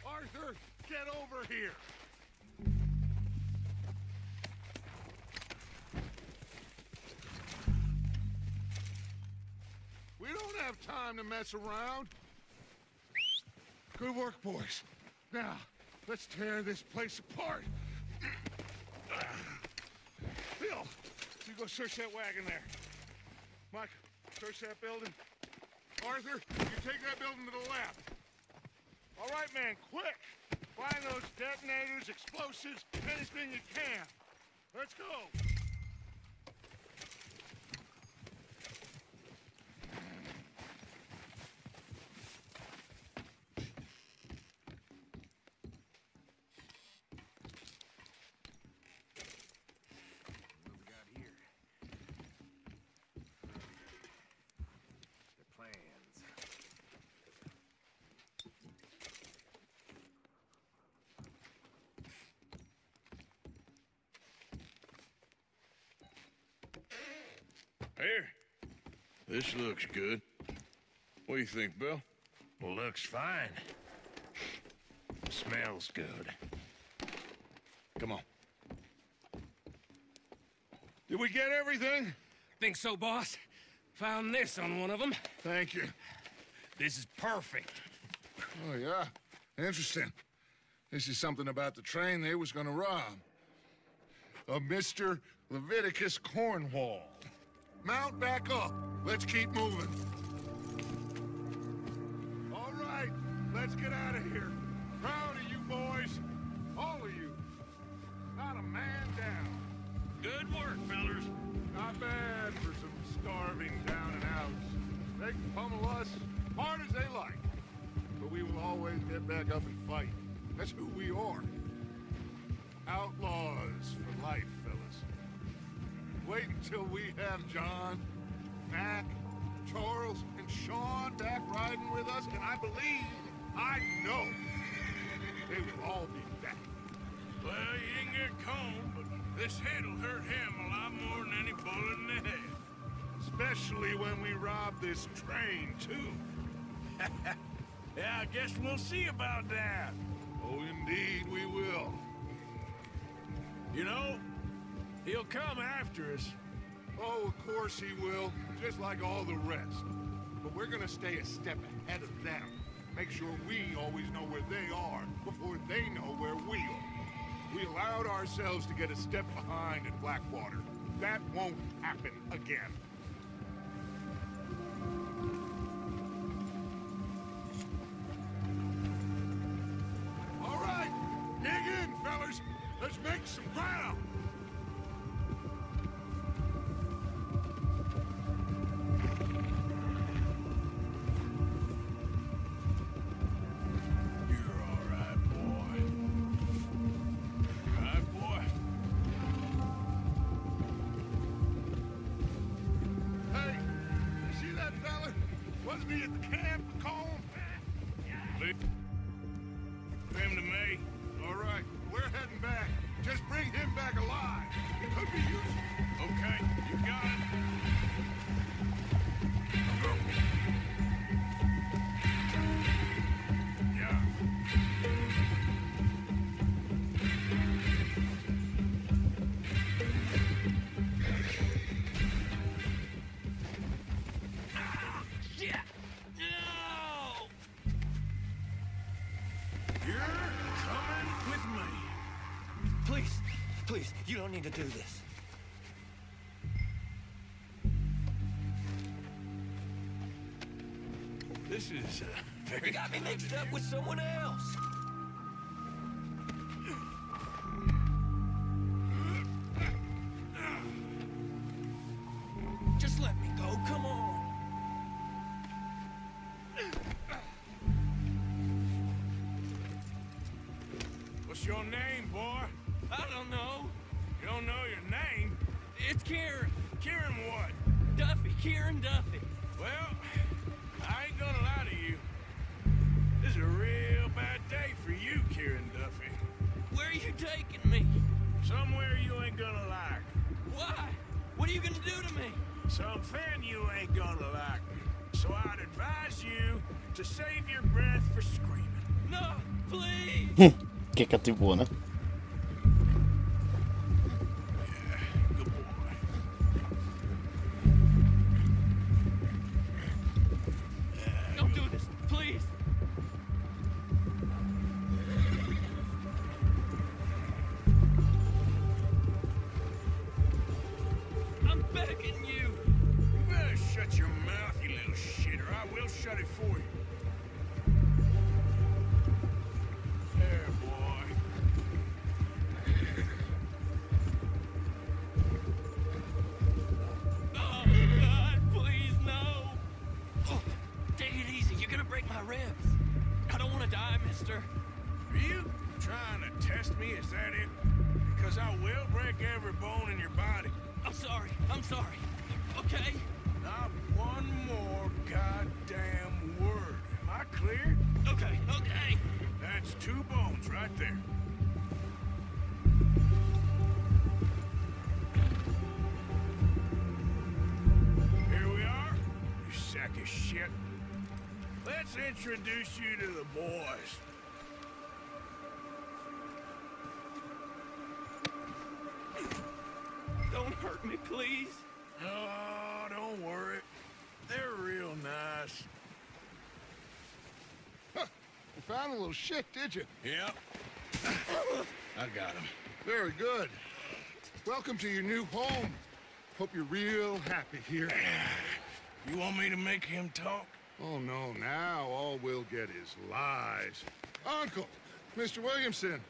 Arthur, get over here! We don't have time to mess around. Good work, boys. Now, let's tear this place apart. Bill, you go search that wagon there. Mike, search that building. Arthur, you take that building to the left. All right, man, quick! Find those detonators, explosives, anything you can. Let's go! What we got here? The plans. Here. This looks good. What do you think, Bill? Looks fine. Smells good. Come on. Did we get everything? Think so, boss. Found this on one of them. Thank you. This is perfect. Oh, yeah? Interesting. This is something about the train they was gonna rob. Of Mr. Leviticus Cornwall. Mount back up. Let's keep moving. All right, let's get out of here. Proud of you boys. All of you. Not a man down. Good work, fellers. Not bad for some starving down and outs. They can pummel us hard as they like. But we will always get back up and fight. That's who we are. Outlaws for life, fellas. Wait until we have John, Mac, Charles, and Sean back riding with us, and I know, they will all be back. Well, you didn't get Cone, but this head'll hurt him a lot more than any bullet in the head. Especially when we rob this train, too. Yeah, I guess we'll see about that. Oh, indeed we will. You know, he'll come after us. Oh, of course he will, just like all the rest. But we're gonna stay a step ahead of them. Make sure we always know where they are before they know where we are. We allowed ourselves to get a step behind in Blackwater. That won't happen again. All right, dig in, fellas. Let's make some ground. Please, you don't need to do this. This is very... You got me mixed up with someone else. Just let me go, come on. What's your name, boy? I don't know. You don't know your name? It's Kieran. Kieran what? Duffy. Kieran Duffy. Well, I ain't gonna lie to you. This is a real bad day for you, Kieran Duffy. Where are you taking me? Somewhere you ain't gonna like. Why? What are you gonna do to me? Something you ain't gonna like. So I'd advise you to save your breath for screaming. No, please! Che cattivona. Don't do this, please! I'm begging you! You better shut your mouth, you little shit, or I will shut it for you. There, boy. Oh, God, please, no! Oh, take it easy, you're gonna break my ribs. I don't want to die, mister. Are you trying to test me? Is that it? Because I will break every bone in your body. I'm sorry. Okay? Not one more goddamn word. Am I clear? Okay. That's 2 bones right there. Here we are, you sack of shit. Let's introduce you to the boys. me, please? Oh, don't worry. They're real nice. Huh. You found a little shit, did you? Yep. I got him. Very good. Welcome to your new home. Hope you're real happy here. You want me to make him talk? Oh, no. Now all we'll get is lies. Uncle, Mr. Williamson,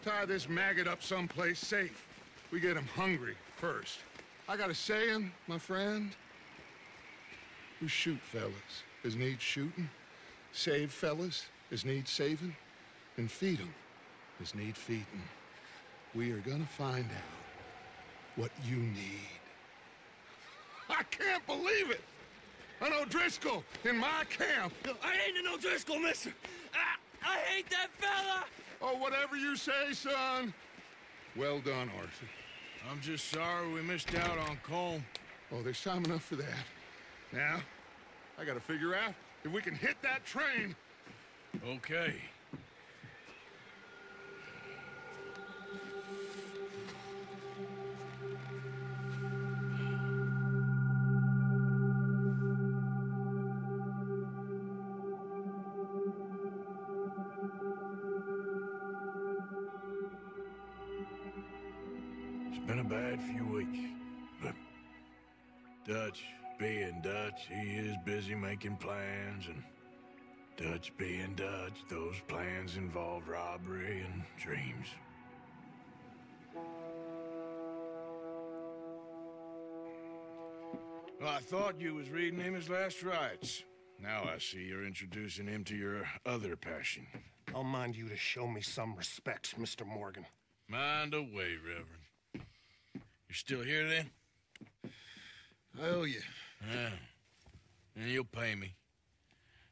tie this maggot up someplace safe. We get him hungry first. I got a saying, my friend. We shoot fellas as need shooting, save fellas as need saving, and feed 'em as need feeding. We are gonna find out what you need. I can't believe it! An O'Driscoll in my camp! I ain't an O'Driscoll, mister! I hate that fella! Oh, whatever you say, son. Well done, Arthur. I'm just sorry we missed out on Colm. Oh, there's time enough for that. Now, I gotta figure out if we can hit that train. Okay. It's been a bad few weeks, but Dutch being Dutch, he is busy making plans, and Dutch being Dutch, those plans involve robbery and dreams. Well, I thought you was reading him his last rites. Now I see you're introducing him to your other passion. I'll mind you to show me some respect, Mr. Morgan. Mind away, Reverend. You're still here, then? I owe you. Yeah. And you'll pay me.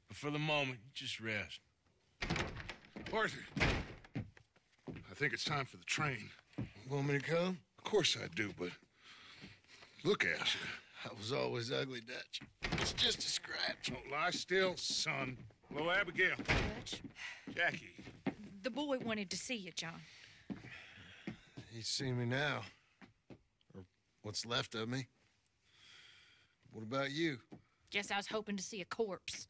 But for the moment, just rest. Arthur, I think it's time for the train. Want me to come? Of course I do, but look at you. I was always ugly, Dutch. It's just a scratch. Don't lie still, son. Hello, Abigail. Dutch, Jackie. the boy wanted to see you, John. He's seen me now. Or what's left of me. What about you? Guess I was hoping to see a corpse.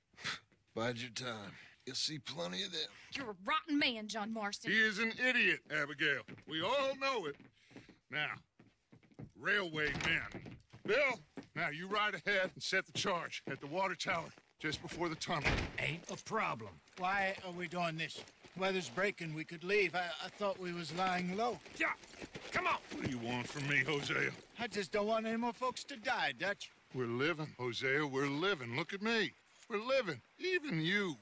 Bide your time. You'll see plenty of them. You're a rotten man, John Marston. He is an idiot, Abigail. We all know it. Now, railway men. Bill, now you ride ahead and set the charge at the water tower just before the tunnel. Ain't a problem. Why are we doing this? Weather's breaking. We could leave. I thought we was lying low. Yeah, come on. What do you want from me, Hosea? I just don't want any more folks to die, Dutch. We're living, Hosea. We're living. Look at me. We're living. Even you.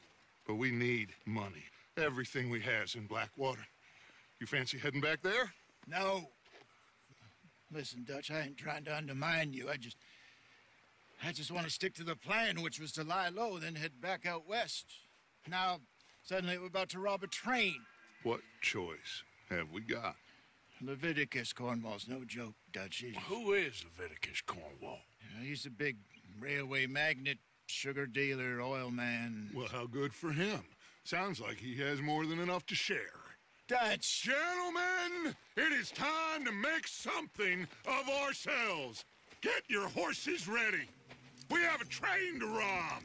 But we need money. Everything we has in Blackwater. You fancy heading back there? No. Listen, Dutch, I ain't trying to undermine you. I just want to stick to the plan, which was to lie low, then head back out west. Now, suddenly we're about to rob a train. What choice have we got? Leviticus Cornwall's no joke, Dutch. Who is Leviticus Cornwall? He's a big railway magnate, sugar dealer, oil man. Well, how good for him. Sounds like he has more than enough to share. Dutch! Gentlemen, it is time to make something of ourselves. Get your horses ready. We have a train to rob.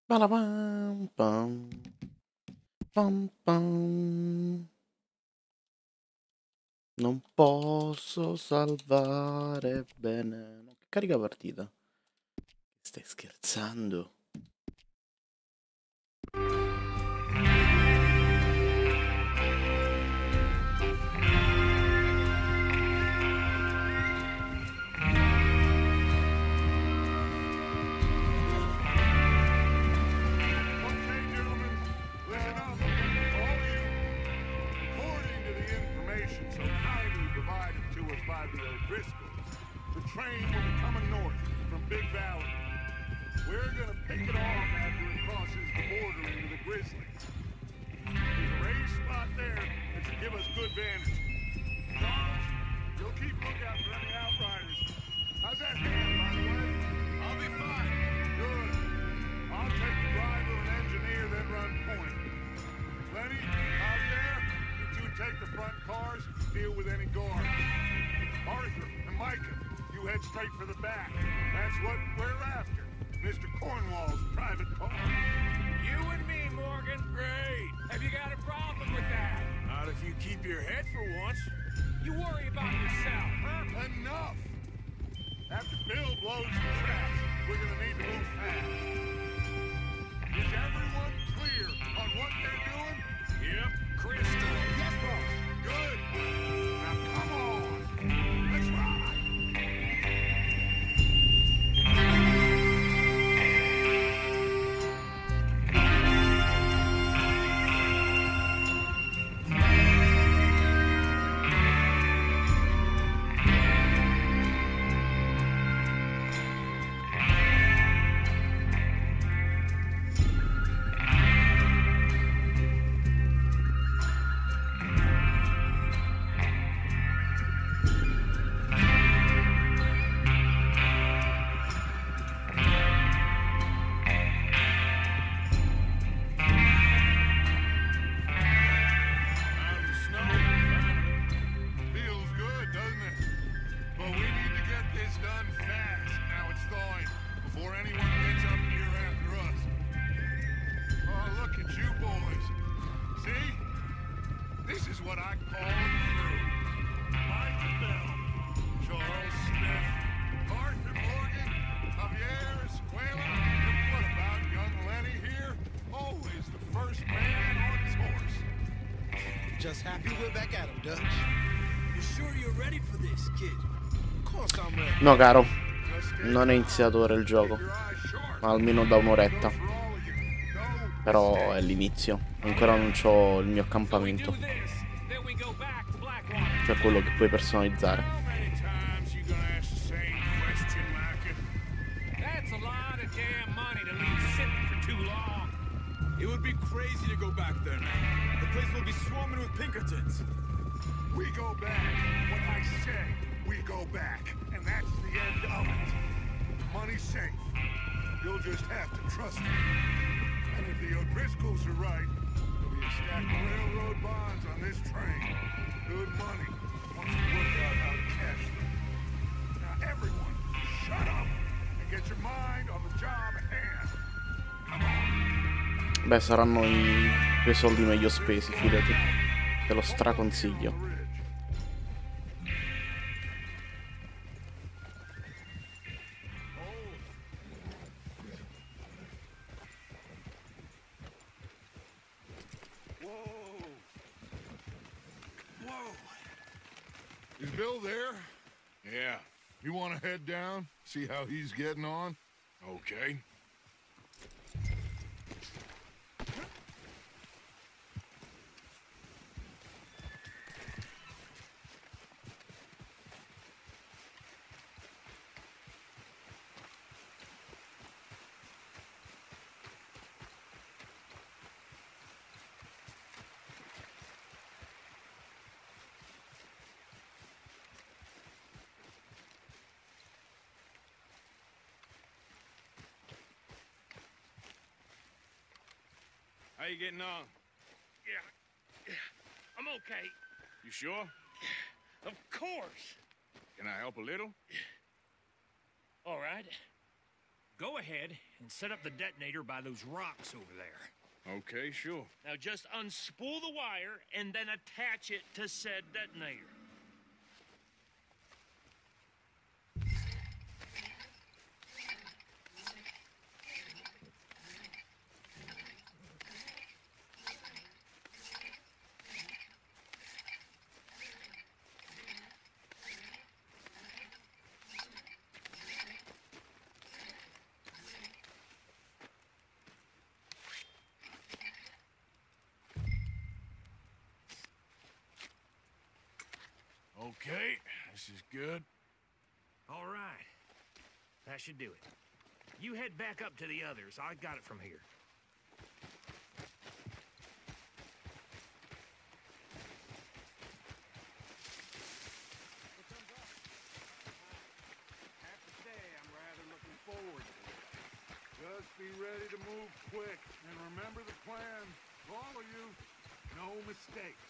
Ba-da-bam, bam. Pam, pam. Non posso salvare bene. No, che carica partita. Stai scherzando? The train will be coming north from Big Valley. We're gonna pick it off after it crosses the border into the Grizzly. There's a raised spot there that should give us good vantage. deal with any guards. Arthur and Micah, you head straight for the back. That's what we're after. Mr. Cornwall's private car. You and me, Morgan. Great. Have you got a problem with that? Not if you keep your head for once. You worry about yourself, huh? Enough! After Bill blows the tracks, we're gonna need to move fast. Is everyone clear on what they're doing? Yep, crystal. Yes, boss. Good. Now come on. Let's ride. Just happy we're back at him, Dutch. You sure you're ready for this, kid? Of course I'm ready. No, caro. Non è iniziato ora il gioco. Ma almeno da un'oretta. Però è l'inizio. Ancora non c'ho il mio accampamento. Cioè quello che puoi personalizzare. It would be crazy to go back there now. The place will be swarming with Pinkertons. We go back. When I say we go back. And that's the end of it. Money's safe. You'll just have to trust me. And if the O'Driscolls are right, there'll be a stack of railroad bonds on this train. Good money. Once we work out how to cash them. Now everyone, shut up and get your mind on the job at hand. Come on. Beh, saranno i tuoi soldi meglio spesi, fidati. Te lo straconsiglio. Is Bill there? Yeah. You want to head down? See how he's getting on? Okay. How you getting on? Yeah, I'm okay. You sure? Of course. Can I help a little? All right. Go ahead and set up the detonator by those rocks over there. Okay, sure. Now just unspool the wire and then attach it to said detonator. Okay, this is good. All right. That should do it. You head back up to the others. I got it from here. Have to say, I'm rather looking forward to it. Just be ready to move quick. And remember the plan. All of you, no mistakes.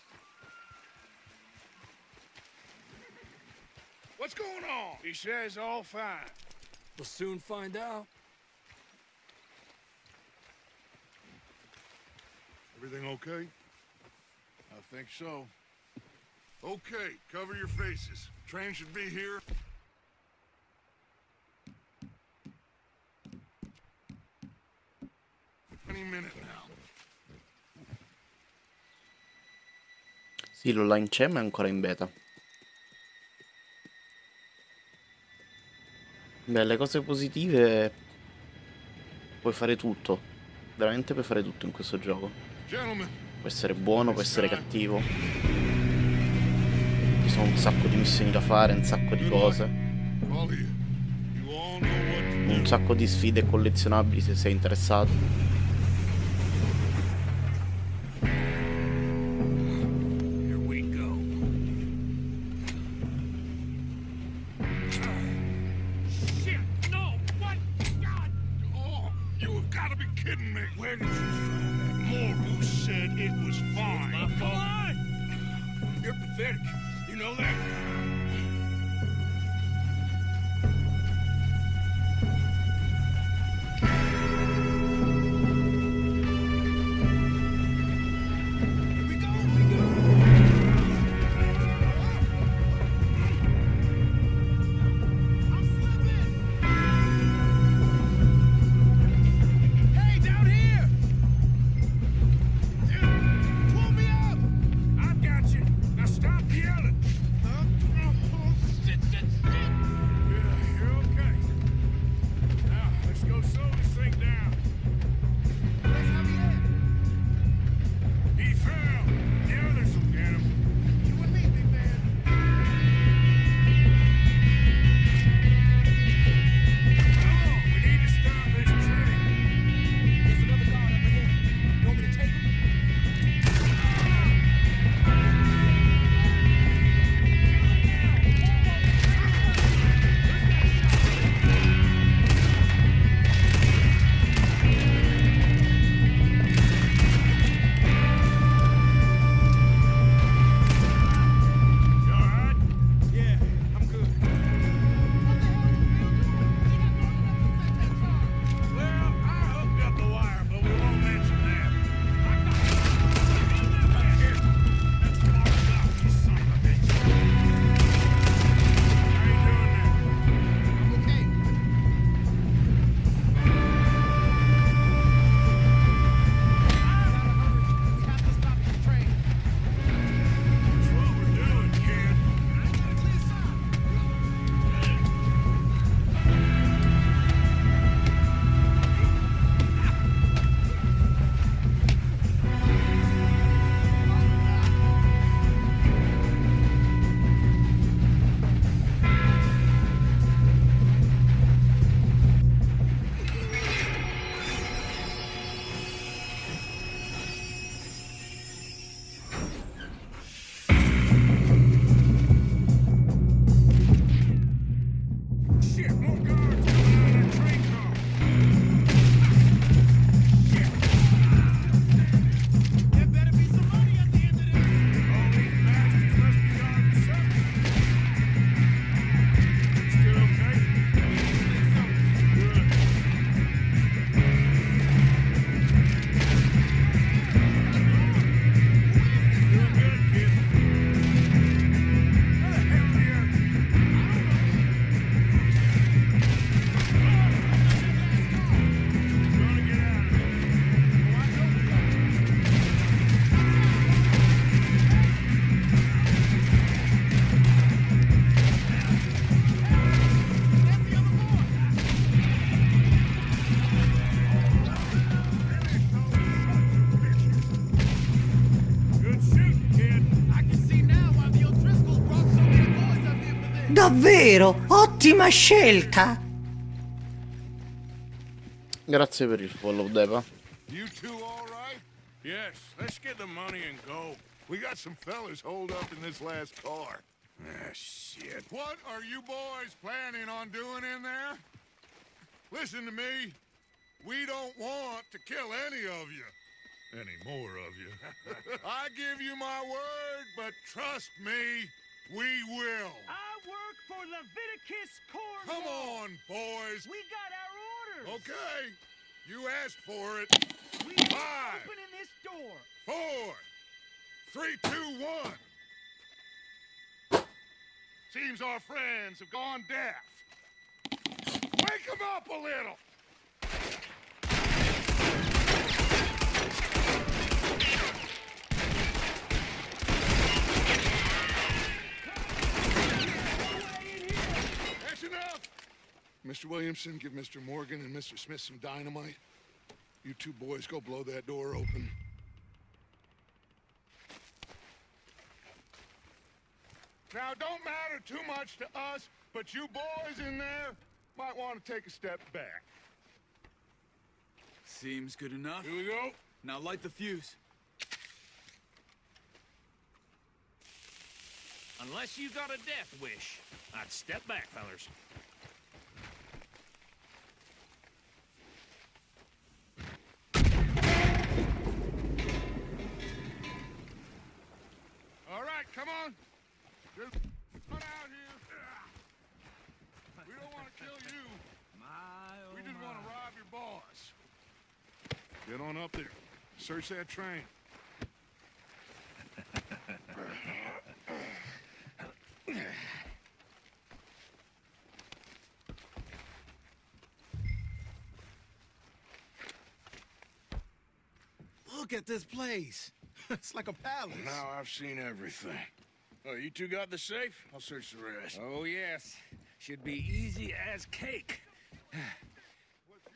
What's going on? He says all fine. We'll soon find out. Everything okay? I think so. Okay, cover your faces. Train should be here. Any minute now. Sì, l'online c'è, ma è ancora in beta. Beh, le cose positive... Puoi fare tutto. Veramente puoi fare tutto in questo gioco. Può essere buono, può essere cattivo. Ci sono un sacco di missioni da fare, un sacco di cose. Un sacco di sfide collezionabili se sei interessato. Where did you find that? Morbu said it was fine. My fault. Come on! You're pathetic. You know that? Davvero, ottima scelta! Grazie per il follow, Deva. You two all right? Yes, let's get the money and go. We got some fellas holed up in this last car. Ah, shit. What are you boys planning on doing in there? Listen to me. We don't want to kill any of you. Any more of you. I give you my word, but trust me, We will. I work for Leviticus Cornwall. Come on, boys. We got our orders. Okay. You asked for it. We 5, opening this door. 4, 3, 2, 1. Seems our friends have gone deaf. Wake them up a little. That's enough. Mr. Williamson, give Mr. Morgan and Mr. Smith some dynamite. You two boys go blow that door open. Now, don't matter too much to us, but you boys in there might want to take a step back. Seems good enough. Here we go. Now light the fuse. Unless you got a death wish, I'd step back, fellers. All right, come on. Just run out here. We don't want to kill you. We just want to rob your boss. Get on up there. Search that train. Look at this place. It's like a palace. Now I've seen everything. Oh, you two got the safe? I'll search the rest. Oh, yes. Should be easy as cake.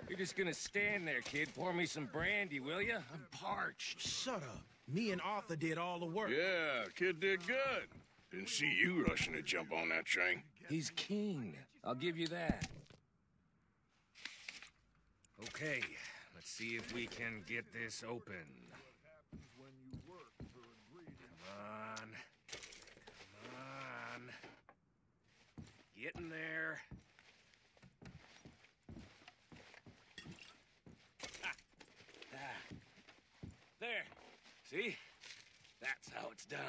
You're just gonna stand there, kid. Pour me some brandy, will you? I'm parched. Shut up. Me and Arthur did all the work. Yeah, kid did good. Didn't see you rushing to jump on that train. He's keen. I'll give you that. Okay, let's see if we can get this open. Come on. Come on. Get in there. There. See? That's how it's done.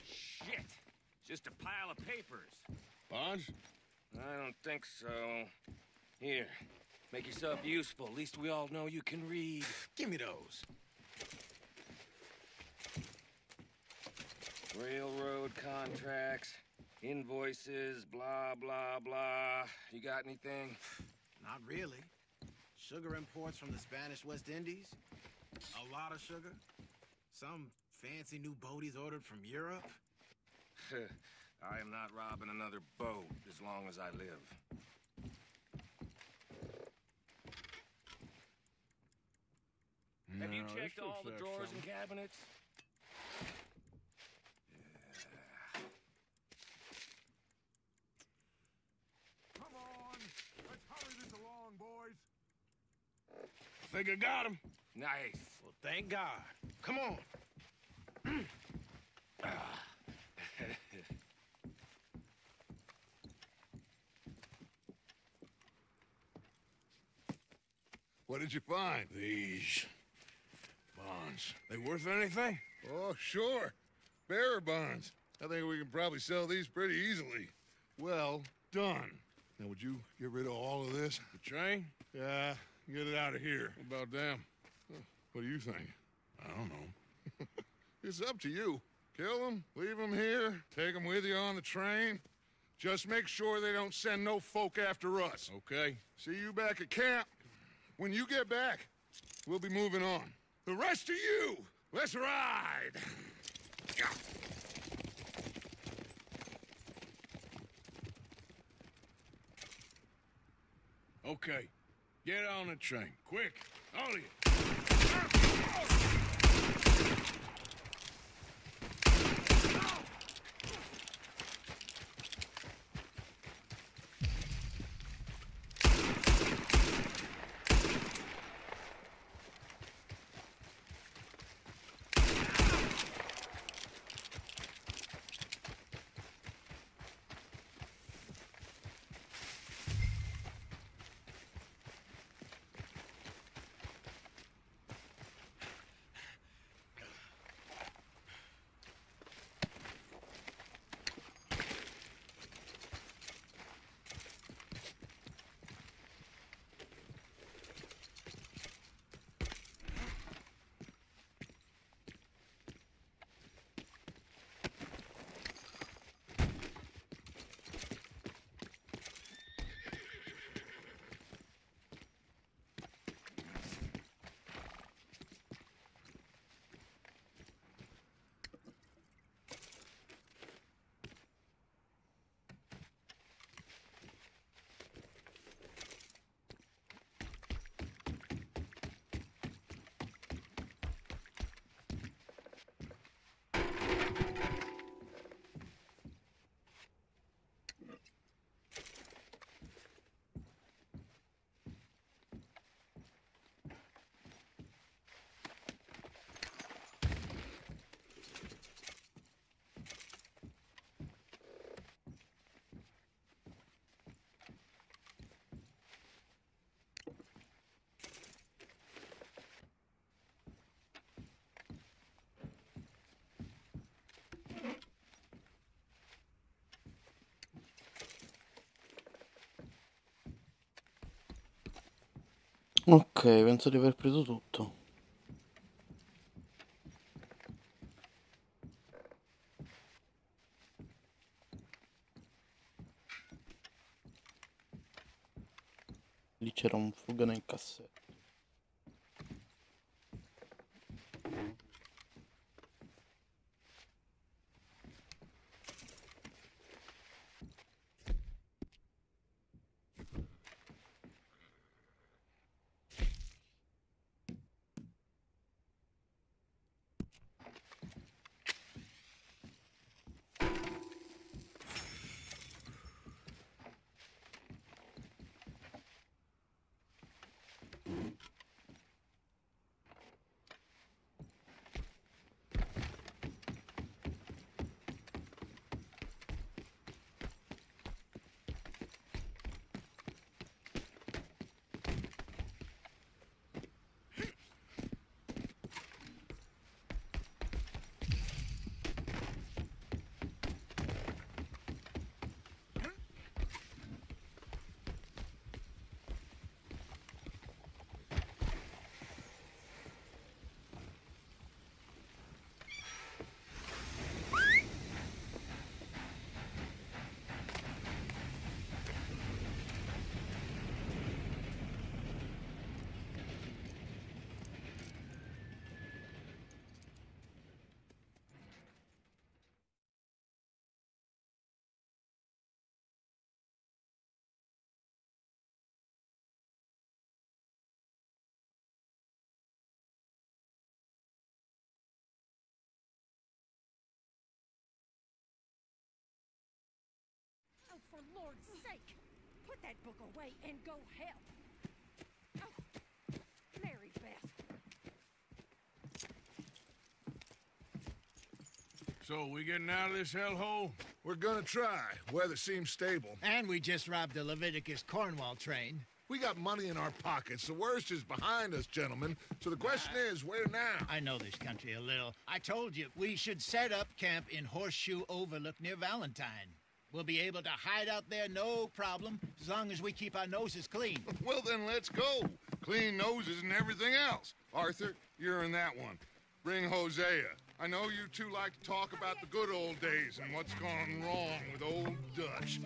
Shit. Just a pile of papers. Bonds? I don't think so. Here. Make yourself useful. At least we all know you can read. Give me those. Railroad contracts, invoices, blah, blah, blah. You got anything? Not really. Sugar imports from the Spanish West Indies. A lot of sugar. Some fancy new boat he's ordered from Europe. I am not robbing another boat as long as I live. Have you checked all the drawers and cabinets? Yeah. Come on. Let's hurry this along, boys. I think I got him. Nice. Well, thank God. Come on. What did you find? These bonds. They worth anything? Oh, sure. Bearer bonds. I think we can probably sell these pretty easily. Well done. Now, would you get rid of all of this? The train? Yeah, get it out of here. What about them? What do you think? I don't know. It's up to you. Kill them, leave them here, take them with you on the train. Just make sure they don't send no folk after us. Okay. See you back at camp. When you get back, we'll be moving on. The rest of you, let's ride! Okay. Get on the train. Quick. All of you. Ok, penso di aver preso tutto. Lì c'era un fuga nel cassetto. Oh, for Lord's sake, put that book away and go help. Oh, Mary Beth. So, we getting out of this hellhole? We're gonna try. Weather seems stable. And we just robbed the Leviticus Cornwall train. We got money in our pockets. The worst is behind us, gentlemen. So the question is, where now? I know this country a little. I told you, we should set up camp in Horseshoe Overlook near Valentine. We'll be able to hide out there, no problem, as long as we keep our noses clean. Well, then let's go. Clean noses and everything else. Arthur, you're in that one. Bring Hosea. I know you two like to talk about the good old days and what's gone wrong with old Dutch.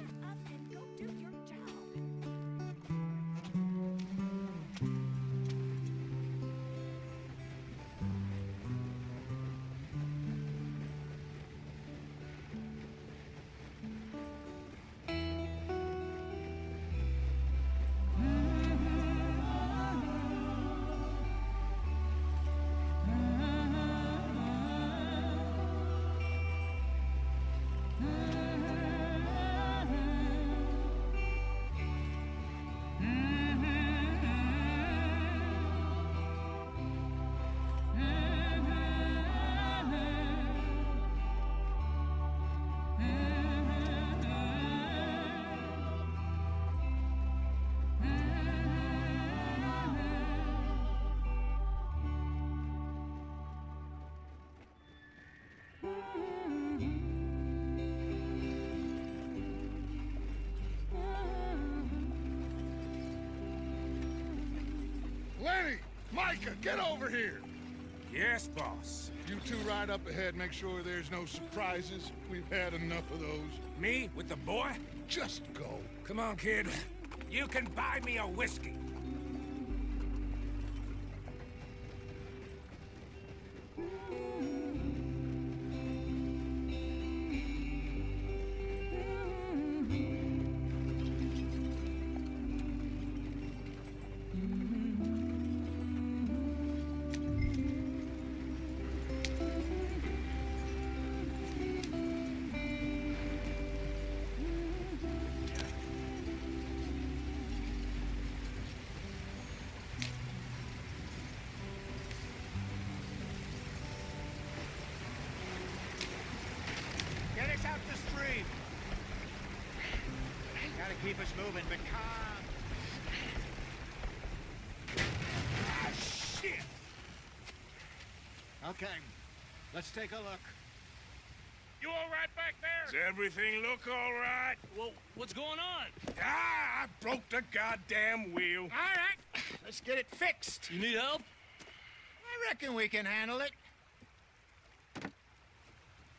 Lenny! Micah, get over here! Yes, boss. You two ride up ahead, make sure there's no surprises. We've had enough of those. Me? With the boy? Just go. Come on, kid. You can buy me a whiskey. Get us out the stream. Gotta keep us moving, but calm. Ah, shit! Okay, let's take a look. You all right back there? Does everything look all right? Well, what's going on? Ah, I broke the goddamn wheel. All right. Let's get it fixed. You need help? I reckon we can handle it.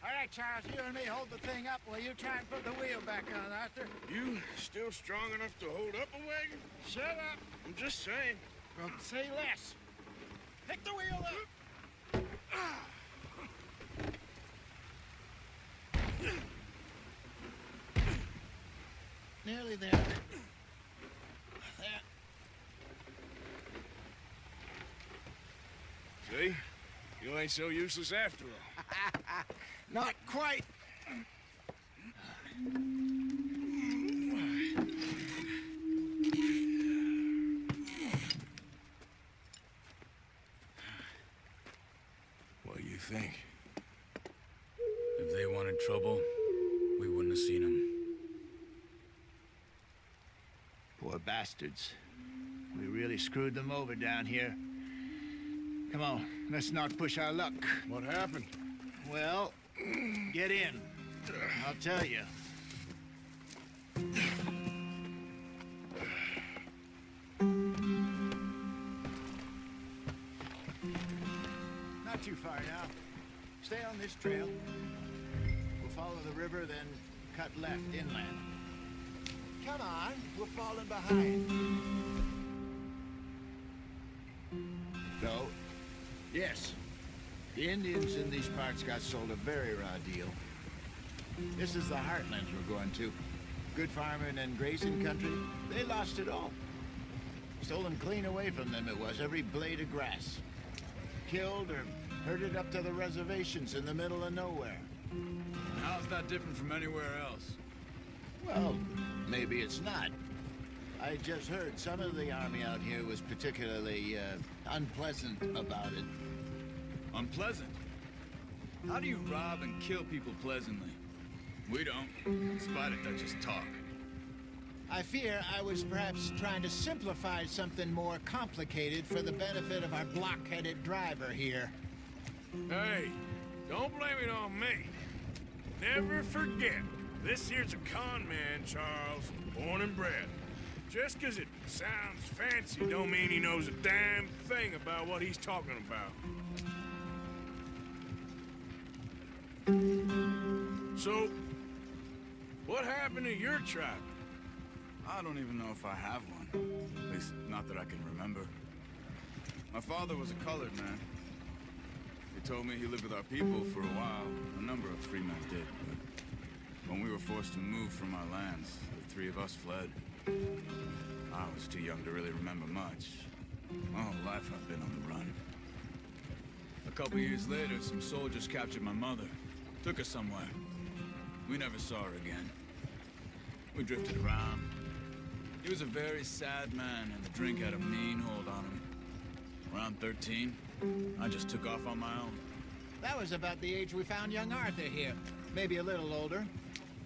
All right, Charles, you and me hold the thing up while you try and put the wheel back on, Arthur. You still strong enough to hold up a wagon? Shut up. I'm just saying. Well, say less. Pick the wheel up. Nearly there. There. See? You ain't so useless after all. Not quite. What do you think? If they wanted trouble, we wouldn't have seen them. Poor bastards. We really screwed them over down here. Come on, let's not push our luck. What happened? Well, get in. I'll tell you. Not too far now. Stay on this trail. We'll follow the river, then cut left inland. Come on, we're falling behind. No. Yes. The Indians in these parts got sold a very raw deal. This is the heartlands we're going to. Good farming and grazing country. They lost it all. Stolen clean away from them it was, every blade of grass. Killed or herded up to the reservations in the middle of nowhere. How's that different from anywhere else? Well, maybe it's not. I just heard some of the army out here was particularly unpleasant about it. Unpleasant? How do you rob and kill people pleasantly? We don't, in spite of Dutch's talk. I fear I was perhaps trying to simplify something more complicated for the benefit of our block-headed driver here. Hey, don't blame it on me. Never forget, this here's a con man, Charles, born and bred. Just 'cause it sounds fancy don't mean he knows a damn thing about what he's talking about. So, what happened to your tribe? I don't even know if I have one. At least, not that I can remember. My father was a colored man. He told me he lived with our people for a while. A number of free men did, but when we were forced to move from our lands, the three of us fled. I was too young to really remember much. My whole life I've been on the run. A couple years later, some soldiers captured my mother. Took her somewhere. We never saw her again. We drifted around. He was a very sad man, and the drink had a mean hold on him. Around 13, I just took off on my own. That was about the age we found young Arthur here. Maybe a little older.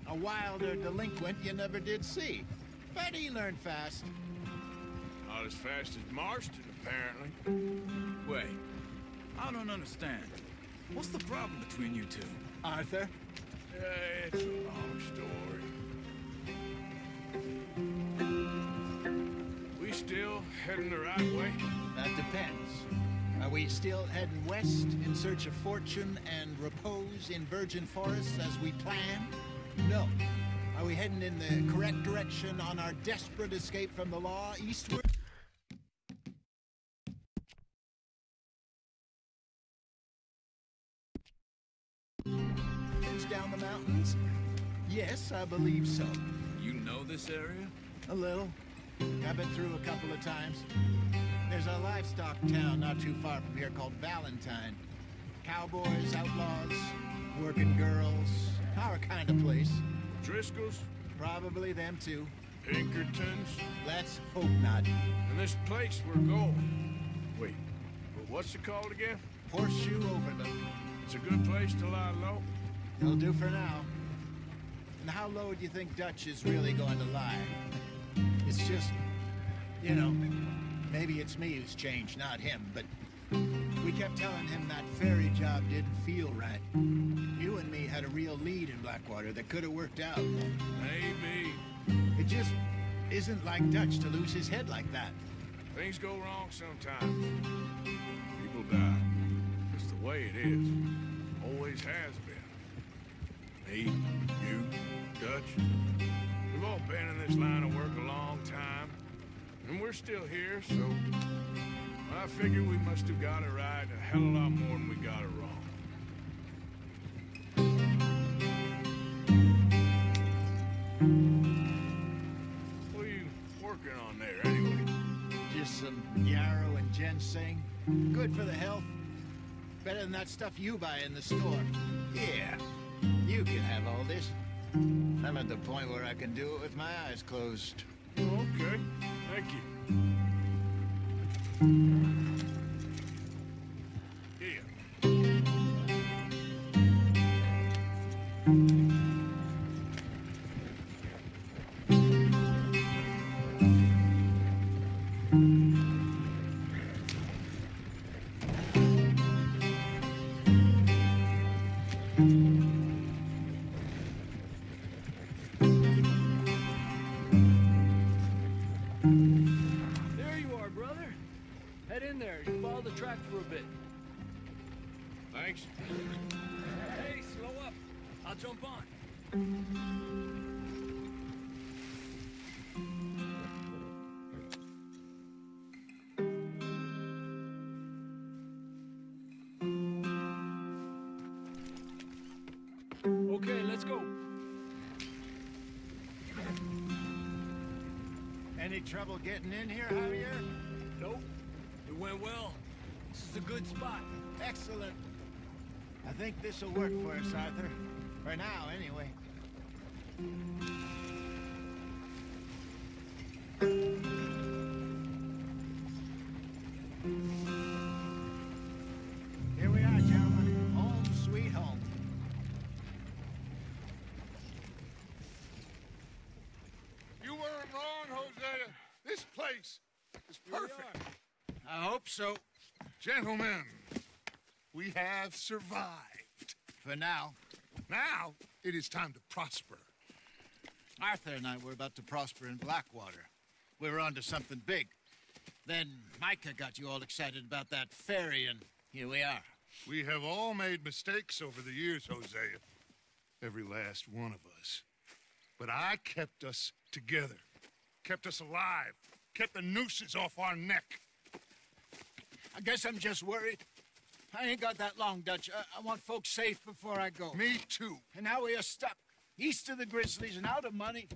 A wilder delinquent you never did see. But he learned fast. Not as fast as Marston, apparently. Wait, I don't understand. What's the problem between you two? Arthur? It's a long story. We still heading the right way? That depends. Are we still heading west in search of fortune and repose in virgin forests as we planned? No. Are we heading in the correct direction on our desperate escape from the law eastward? Down the mountains? Yes, I believe so. You know this area? A little. I've been through a couple of times. There's a livestock town not too far from here called Valentine. Cowboys, outlaws, working girls, our kind of place. Driscoll's? Probably them too. Pinkertons? Let's hope not. And this place we're going. Wait, but what's it called again? Horseshoe Overlook. It's a good place to lie low? It'll do for now. And how low do you think Dutch is really going to lie? It's just, you know, maybe it's me who's changed, not him, but we kept telling him that ferry job didn't feel right. You and me had a real lead in Blackwater that could have worked out. Maybe. It just isn't like Dutch to lose his head like that. Things go wrong sometimes. People die. It's the way it is. Always has been. Me, you, Dutch. We've all been in this line of work a long time. And we're still here, so I figure we must have got it right a hell of a lot more than we got it wrong. What are you working on there, anyway? Just some yarrow and ginseng. Good for the health. Better than that stuff you buy in the store. Yeah, you can have all this. I'm at the point where I can do it with my eyes closed. Okay, thank you. For a bit. Thanks. Hey, slow up. I'll jump on. Okay, let's go. Any trouble getting in here, Javier? Nope. It went well. This is a good spot. Excellent. I think this will work for us, Arthur. For now, anyway. Here we are, gentlemen. Home sweet home. You weren't wrong, Hosea. This place is perfect. I hope so. Gentlemen, we have survived. For now. Now, it is time to prosper. Arthur and I were about to prosper in Blackwater. We were onto something big. Then Micah got you all excited about that ferry, and here we are. We have all made mistakes over the years, Hosea. Every last one of us. But I kept us together. Kept us alive. Kept the nooses off our neck. I guess I'm just worried. I ain't got that long, Dutch. I want folks safe before I go. Me too. And now we are stuck. East of the Grizzlies and out of money.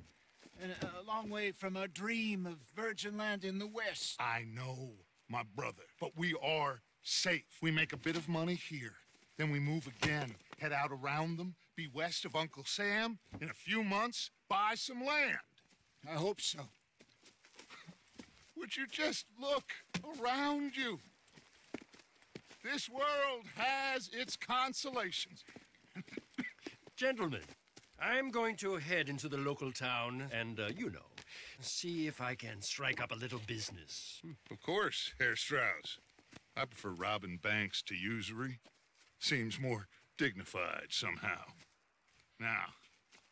And a long way from a dream of virgin land in the west. I know, my brother. But we are safe. We make a bit of money here. Then we move again. Head out around them. Be west of Uncle Sam. In a few months, buy some land. I hope so. Would you just look around you? This world has its consolations. Gentlemen, I'm going to head into the local town and, you know, see if I can strike up a little business. Of course, Herr Strauss. I prefer robbing banks to usury. Seems more dignified somehow. Now,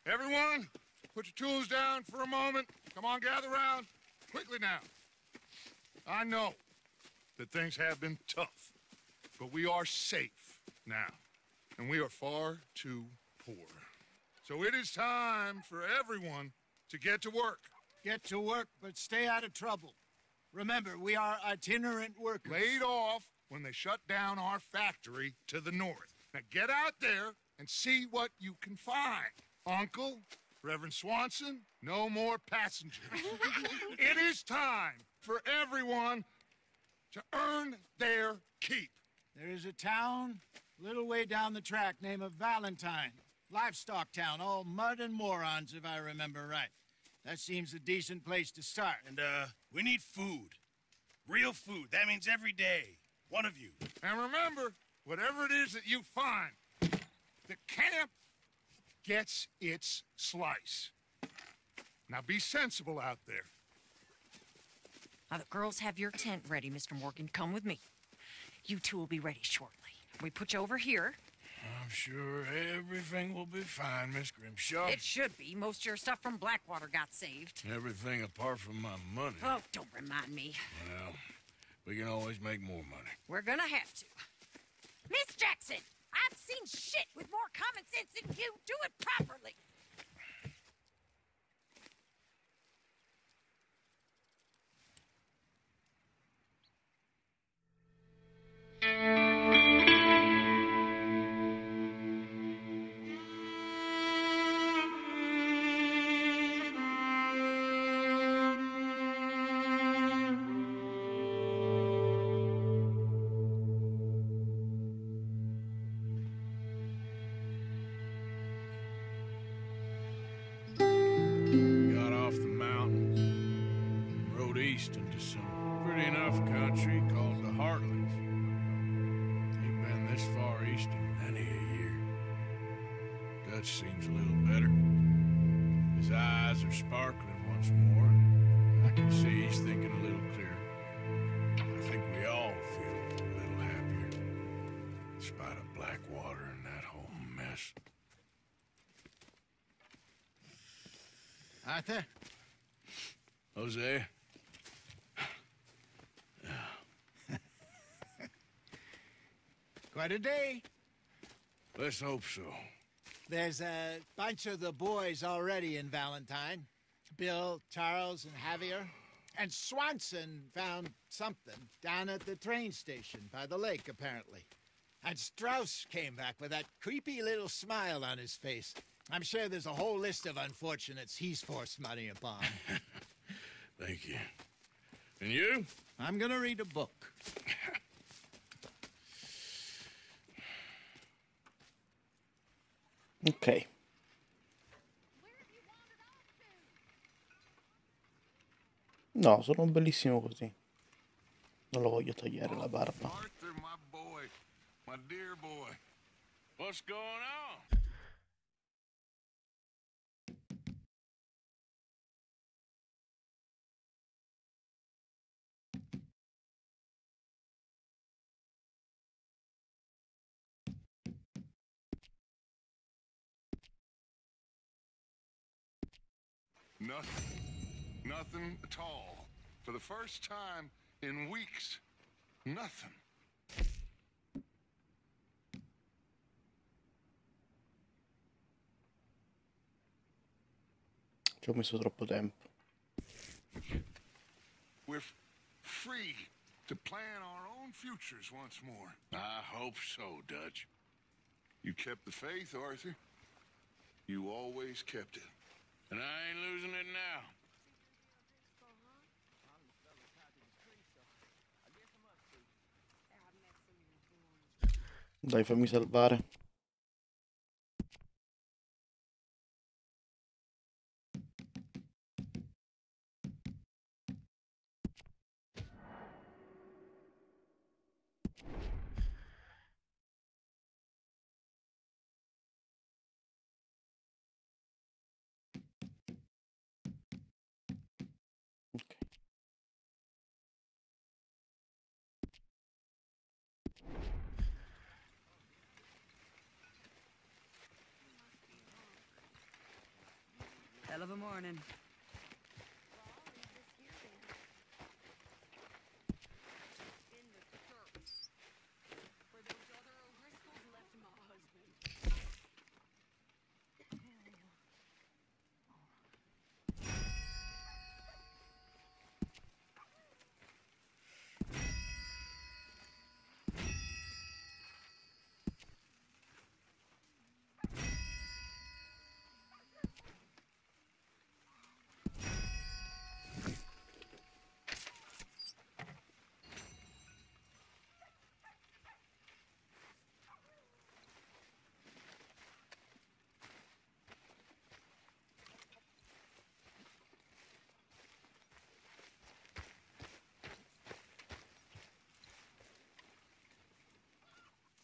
everyone, put your tools down for a moment. Come on, gather round. Quickly now. I know that things have been tough, but we are safe now, and we are far too poor. So it is time for everyone to get to work. Get to work, but stay out of trouble. Remember, we are itinerant workers. Laid off when they shut down our factory to the north. Now get out there and see what you can find. Uncle, Reverend Swanson, no more passengers. It is time for everyone to earn their keep. There is a town a little way down the track named Valentine. Livestock town, all mud and morons, if I remember right. That seems a decent place to start. And, we need food. Real food. That means every day. One of you. And remember, whatever it is that you find, the camp gets its slice. Now be sensible out there. Now, the girls have your tent ready, Mr. Morgan. Come with me. You two will be ready shortly. We put you over here. I'm sure everything will be fine, Miss Grimshaw. It should be. Most of your stuff from Blackwater got saved. Everything apart from my money. Oh, don't remind me. Well, We can always make more money. We're gonna have to. Miss Jackson, I've seen shit with more common sense than you. Do it properly. Got off the mountain, rode east into some pretty enough country called the Heartlands. Ain't been this far east in many a year. Dutch seems a little better. His eyes are sparkling once more. I can see he's thinking a little clearer. I think we all feel a little happier, in spite of Blackwater and that whole mess. Arthur? Jose? Quite a day. Let's hope so. There's a bunch of the boys already in Valentine. Bill, Charles, and Javier. And Swanson found something down at the train station by the lake, apparently. And Strauss came back with that creepy little smile on his face. I'm sure there's a whole list of unfortunates he's forced money upon. Thank you. And you? I'm gonna read a book. Ok. No, sono bellissimo così. Non lo voglio togliere la barba. Arthur, my boy. My dear boy. What's going on? Nothing. Nothing at all. For the first time in weeks. Nothing. Ci ho messo troppo tempo. We're free to plan our own futures once more. I hope so, Dutch. You kept the faith, Arthur. You always kept it. And I ain't losing it now. Dai, fammi salvare. Hell of a morning.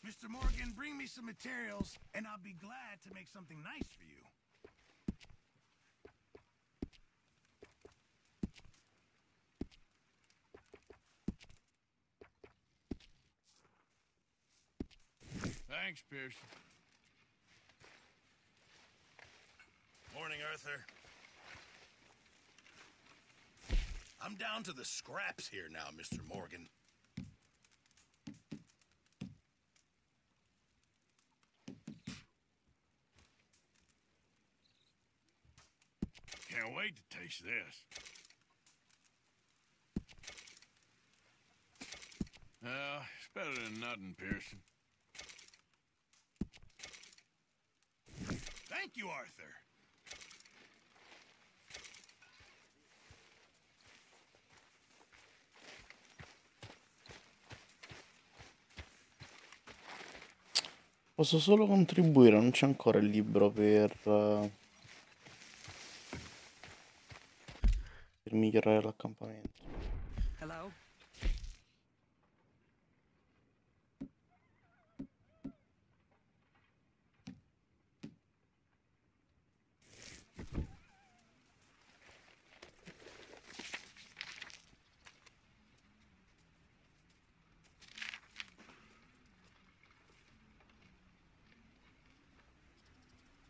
Mr. Morgan, bring me some materials, and I'll be glad to make something nice for you. Thanks, Pearson. Morning, Arthur. I'm down to the scraps here now, Mr. Morgan. Can't wait to taste this. Well, it's better than nothing, Pearson. Thank you, Arthur. Posso solo contribuire, non c'è ancora il libro per migliorare l'accampamento. Hello?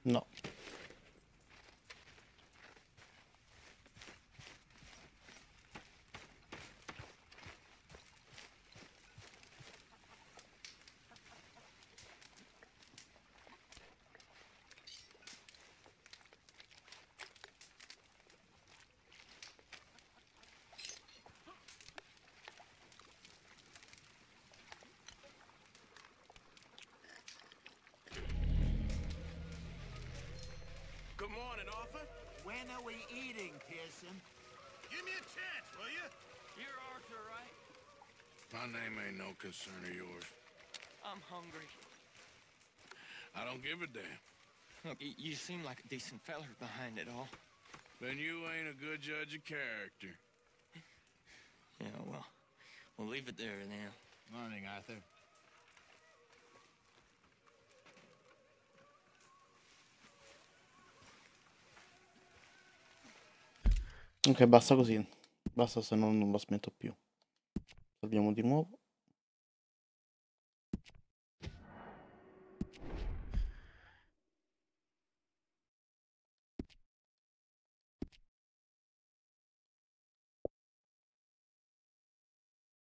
No. Good morning, Arthur. When are we eating, Pearson? Give me a chance, will you? You're Arthur, right? My name ain't no concern of yours. I'm hungry. I don't give a damn. Look, you seem like a decent feller behind it all. Then you ain't a good judge of character. Yeah, well, we'll leave it there now. Morning, Arthur. Ok, basta così. Basta, se no non lo smetto più. Salviamo di nuovo.